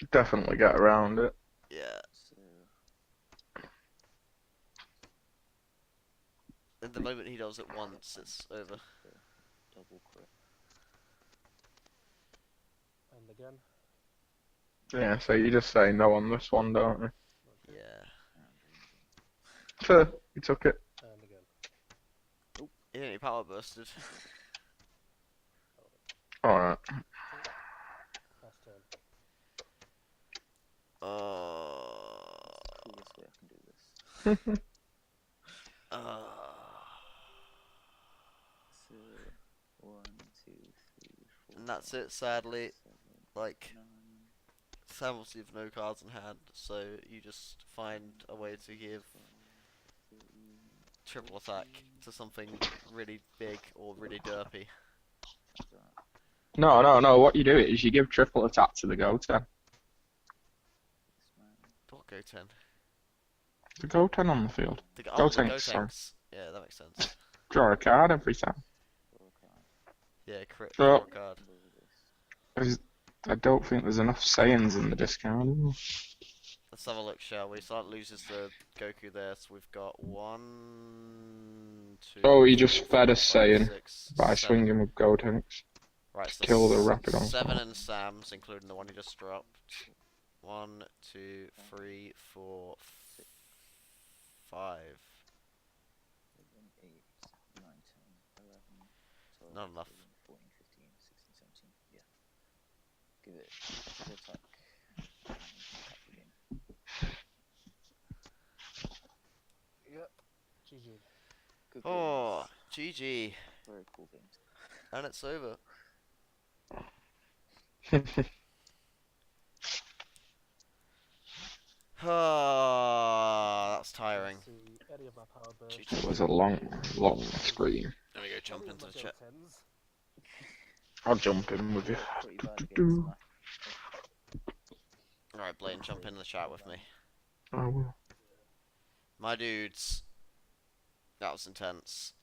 Right. Definitely get around it. Yeah. So, And the moment he does it once, it's over. double crit. And again. Yeah, so you just say no on this one, don't you? Okay. Yeah. And Fair, you took it. And again. Yeah, he power bursted. Alright. Last turn. coolest way I can do this. So, 1, 2, 3, 4. And that's it, sadly. 7, Like, 9. Sam will have no cards in hand, so you just find a way to give triple attack to something really big or really derpy. No. What you do is you give triple attack to the Goten. What go 10? The Goten on the field. The Go the tanks, sorry. tanks. Yeah, that makes sense. Draw a card every time. Yeah, crit So- draw card. I don't think there's enough Saiyans in the discount. Let's have a look, shall we? So that loses the Goku there, so we've got 1, 2. Oh, he just 3, fed 4, a 5, Saiyan 6, by 7. swinging with Gotenks. Right, so kill the rapid 7 onslaught. and Sam's, including the one he just dropped. 1, 2, 3, 4, 5. 8, 9, 10, 11, 12, Not enough. 13, 14, 15, 16, 17. Yeah. Give it triple attack. And attack again. Yep. GG. Good Oh, games. GG. Very cool games. And it's over. Ah, that's tiring. See any of my power burst. GG. It was a long screen. Let me go jump Any of into my the chat. Gotens. I'll jump in with you. Pretty bad against Smash. Alright, Blaine, jump in the chat with me. I will. My dudes. That was intense.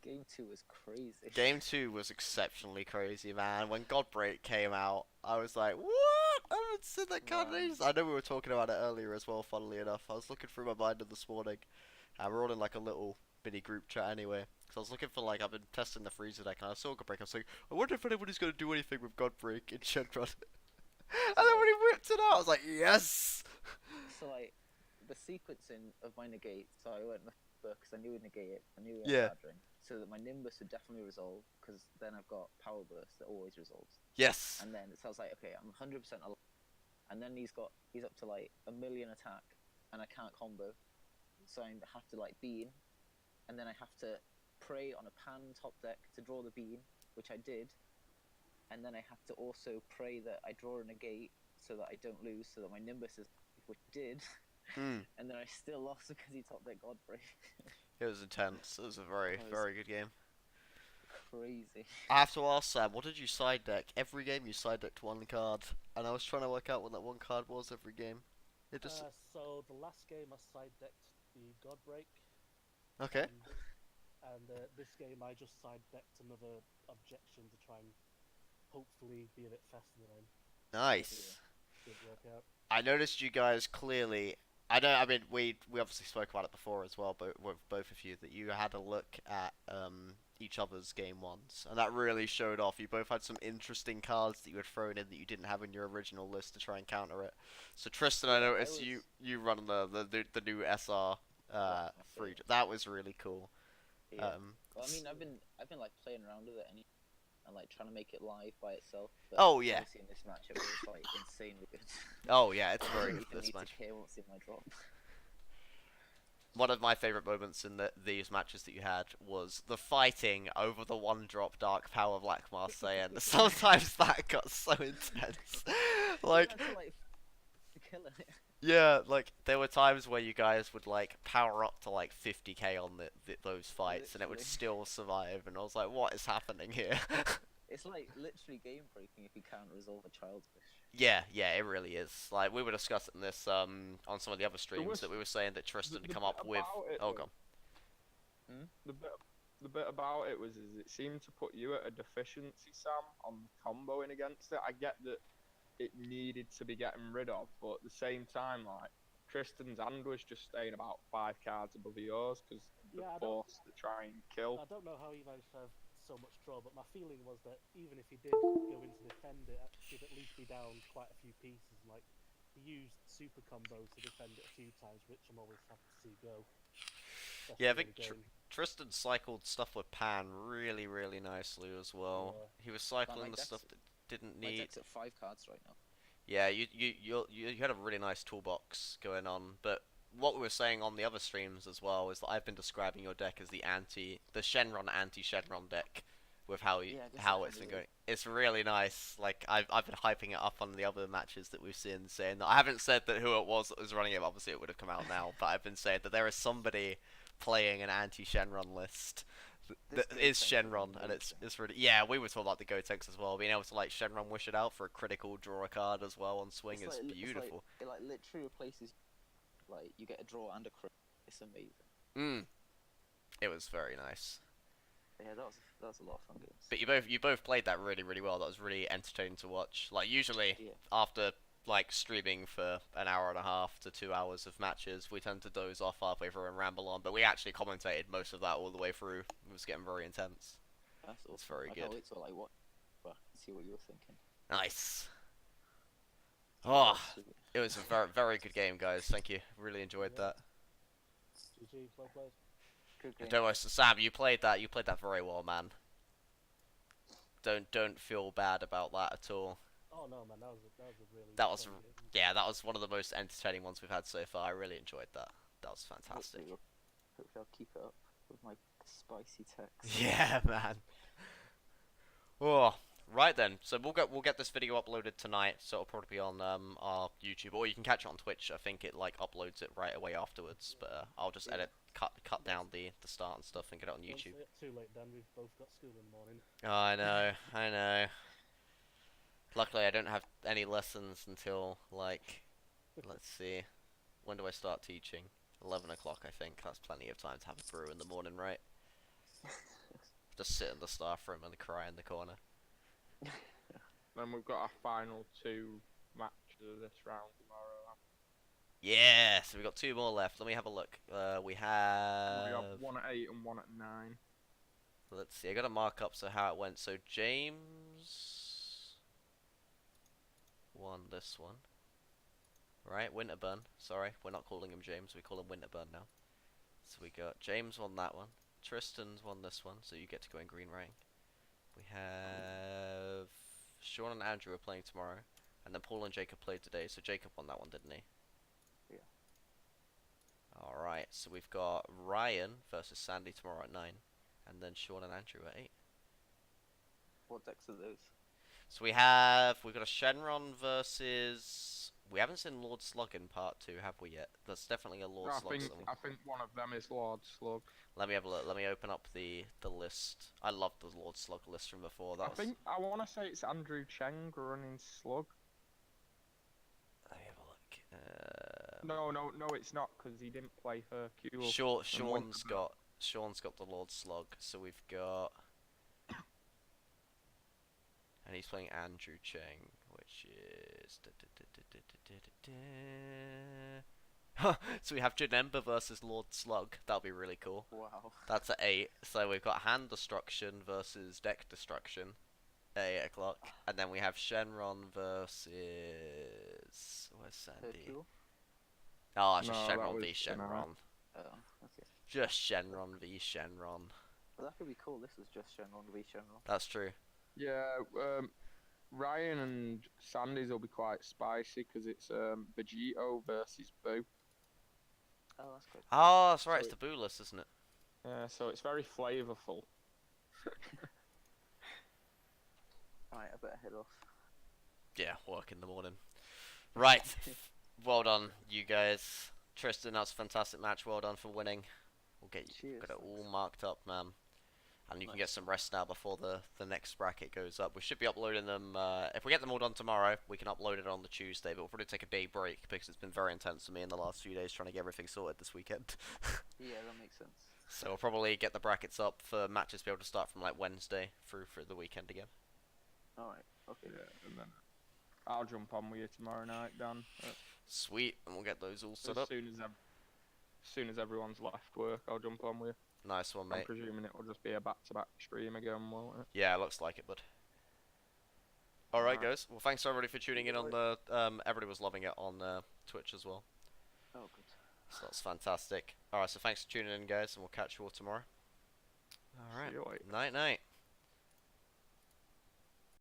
Game 2 was crazy. Game 2 was exceptionally crazy, man. When Godbreak came out, I was like, what? I haven't seen that card in ages. I know we were talking about it earlier as well, funnily enough. I was looking through my binder this morning. And we're all in like a little mini group chat anyway. Because I was looking for like, I've been testing the freezer deck and I saw Godbreak. I was like, I wonder if anybody's going to do anything with Godbreak in Shenron. And then when he whipped it out, I was like, yes! So like, the sequencing of my negate, so I went with because I knew it would negate it, I knew it Yeah. had bad ring, so that my Nimbus would definitely resolve, because then I've got Power Burst that always resolves. Yes! And then so I was like, okay, I'm 100% alive. And then he's up to like 1 million attack, and I can't combo, so I have to like bean, and then I have to pray on a pan top deck to draw the bean, which I did, and then I have to also pray that I draw a negate so that I don't lose, so that my Nimbus is, which I did, and then I still lost because he top deck Godbreak. It was intense. It was a very, That was- very good game. Crazy. I have to ask Sam, what did you side deck? Every game you side decked one card, and I was trying to work out what that one card was every game. It just So the last game I side decked the Godbreak. okay. And this game I just side decked another objection to try and hopefully be a bit faster than him. Nice. Didn't work out. I noticed you guys clearly. I mean, we obviously spoke about it before as well, but with both of you, that you had a look at each other's game ones, and that really showed off. You both had some interesting cards that you had thrown in that you didn't have in your original list to try and counter it. So Tristan, I noticed you run the new SR free. That was really cool. Yeah. Well, I mean, I've been like playing around with it and like trying to make it live by itself. But Oh, yeah. obviously in this matchup, it was like insanely good. Oh yeah, it's very I good didn't this need match. to care what's in my drop. one of my favorite moments in these matches that you had was the fighting over the 1-drop Dark Power Black Marseille. Sometimes that got so intense. Like, Yeah, to, like kill it. yeah, like there were times where you guys would like power up to like 50k on those fights, and it would Literally. still survive. And I was like, what is happening here? It's like literally game breaking if you can't resolve a child's wish. Yeah, it really is. Like we were discussing this on some of the other streams that we were saying that Tristan the come bit up with. about it, Oh, though, god. the bit about it was is it seemed to put you at a deficiency, Sam, on comboing against it. I get that it needed to be getting rid of, but at the same time, like Tristan's hand was just staying about 5 cards above yours because the Yeah, force to try and kill. I don't know how he managed to have so much draw, but my feeling was that even if he did go in to defend it, he'd at least be down quite a few pieces. Like, he used super combos to defend it a few times, which I'm always happy to see go. Yeah, I especially think in a game. Tristan cycled stuff with Pan really, really nicely as well. Yeah. He was My cycling the deck's- stuff that didn't My need. deck's at 5 cards right now. Yeah, you had a really nice toolbox going on, but what we were saying on the other streams as well is that I've been describing your deck as the Shenron anti-Shenron deck, with how Yeah, I guess how that it's been kinda going. It's really nice. Like I've been hyping it up on the other matches that we've seen, saying that I haven't said that who it was that was running it. Obviously, it would have come out now, but I've been saying that there is somebody playing an anti-Shenron list. This That is Gotenks is Shenron, and amazing. it's really, yeah. We were talking about the Gotenks as well, being able to like Shenron wish it out for a critical draw a card as well on swing It's is like- beautiful. It like literally replaces, like you get a draw and a crit. It's amazing. It was very nice. Yeah, that was a lot of fun games. But you both played that really really well. That was really entertaining to watch. Like usually Yeah. after like streaming for an hour and a half to 2 hours of matches, we tend to doze off halfway through and ramble on. But we actually commentated most of that all the way through. It was getting very intense. That's awesome. It's very I good. can't wait to like watch back and see what you were thinking. Nice. That Oh, was sweet. it was a very good game, guys. Thank you. Really enjoyed Yeah. that. GG, well played. Good game. Don't worry, Sam. You played that. You played that very well, man. Don't feel bad about that at all. Oh no, man, that was a really That was fun game. Yeah, that was one of the most entertaining ones we've had so far. I really enjoyed that. That was fantastic. Hopefully I'll keep it up with my spicy text. Yeah, man. Oh, right then. So we'll get this video uploaded tonight. So it'll probably be on our YouTube, or you can catch it on Twitch. I think it like uploads it right away afterwards. But I'll just edit, cut down the start and stuff, and get it on Don't YouTube. say it too late, Dan. We've both got school in the morning. Oh, I know. Luckily, I don't have any lessons until like, let's see, when do I start teaching? 11 o'clock, I think. That's plenty of time to have a brew in the morning, right? Just sit in the staff room and cry in the corner. Then we've got our final 2 matches of this round tomorrow. Yeah, so we got 2 more left. Let me have a look. We have. We got 1 at 8 and 1 at 9. Let's see. I got to mark up so how it went. So James won this one, right? Winterburn. Sorry, we're not calling him James. We call him Winterburn now. So we got James won that one. Tristan's won this one, so you get to go in green rank. We have Sean and Andrew are playing tomorrow, and then Paul and Jacob played today. So Jacob won that one, didn't he? Yeah. All right. So we've got Ryan versus Sandy tomorrow at 9, and then Sean and Andrew at 8. What decks are those? So we've got a Shenron versus. We haven't seen Lord Slug in part 2, have we yet? There's definitely a Lord Slug. I think one of them is Lord Slug. Let me have a look. Let me open up the list. I love the Lord Slug list from before. I want to say it's Andrew Cheng running Slug. Let me have a look. No, it's not because he didn't play Hercule. Sean's got the Lord Slug. So we've got. And he's playing Andrew Cheng, which is. So we have Janemba versus Lord Slug. That'll be really cool. Wow. That's at 8. So we've got Hand Destruction versus Deck Destruction at 8 o'clock. And then we have Shenron versus. Where's Sandy? Hercule? Oh, it's just No, that Shenron was v tonight. Shenron. Oh, okay. Just Shenron v Shenron. Well, that could be cool. This is just Shenron v Shenron. That's true. Yeah, Ryan and Sandy's will be quite spicy because it's Vegito versus Boo. Oh, that's quite. Oh, that's right. So It's the Booless, isn't it? Yeah, so it's very flavourful. Right, I better head off. Yeah, work in the morning. Right. Well done, you guys. Tristan, that's a fantastic match. Well done for winning. We'll get Cheers, it all thanks. marked up, man. And you can get Nice. some rest now before the next bracket goes up. We should be uploading them. If we get them all done tomorrow, we can upload it on the Tuesday. But we'll probably take a day break because it's been very intense for me in the last few days trying to get everything sorted this weekend. Yeah, that makes sense. So we'll probably get the brackets up for matches to be able to start from like Wednesday through for the weekend again. Alright, okay. Yeah, and then I'll jump on with you tomorrow night, Dan. Sweet, and we'll get those all set As up. soon as everyone's left work, I'll jump on with you. Nice one, I'm mate. presuming it will just be a back-to-back stream again, won't it? Yeah, looks like it, bud. Alright, Alright. guys. Well, thanks everybody for tuning in on the. Everybody was loving it on Twitch as well. Oh, good. So that's fantastic. Alright, so thanks for tuning in, guys, and we'll catch you all tomorrow. Alright. See you later. Night, night.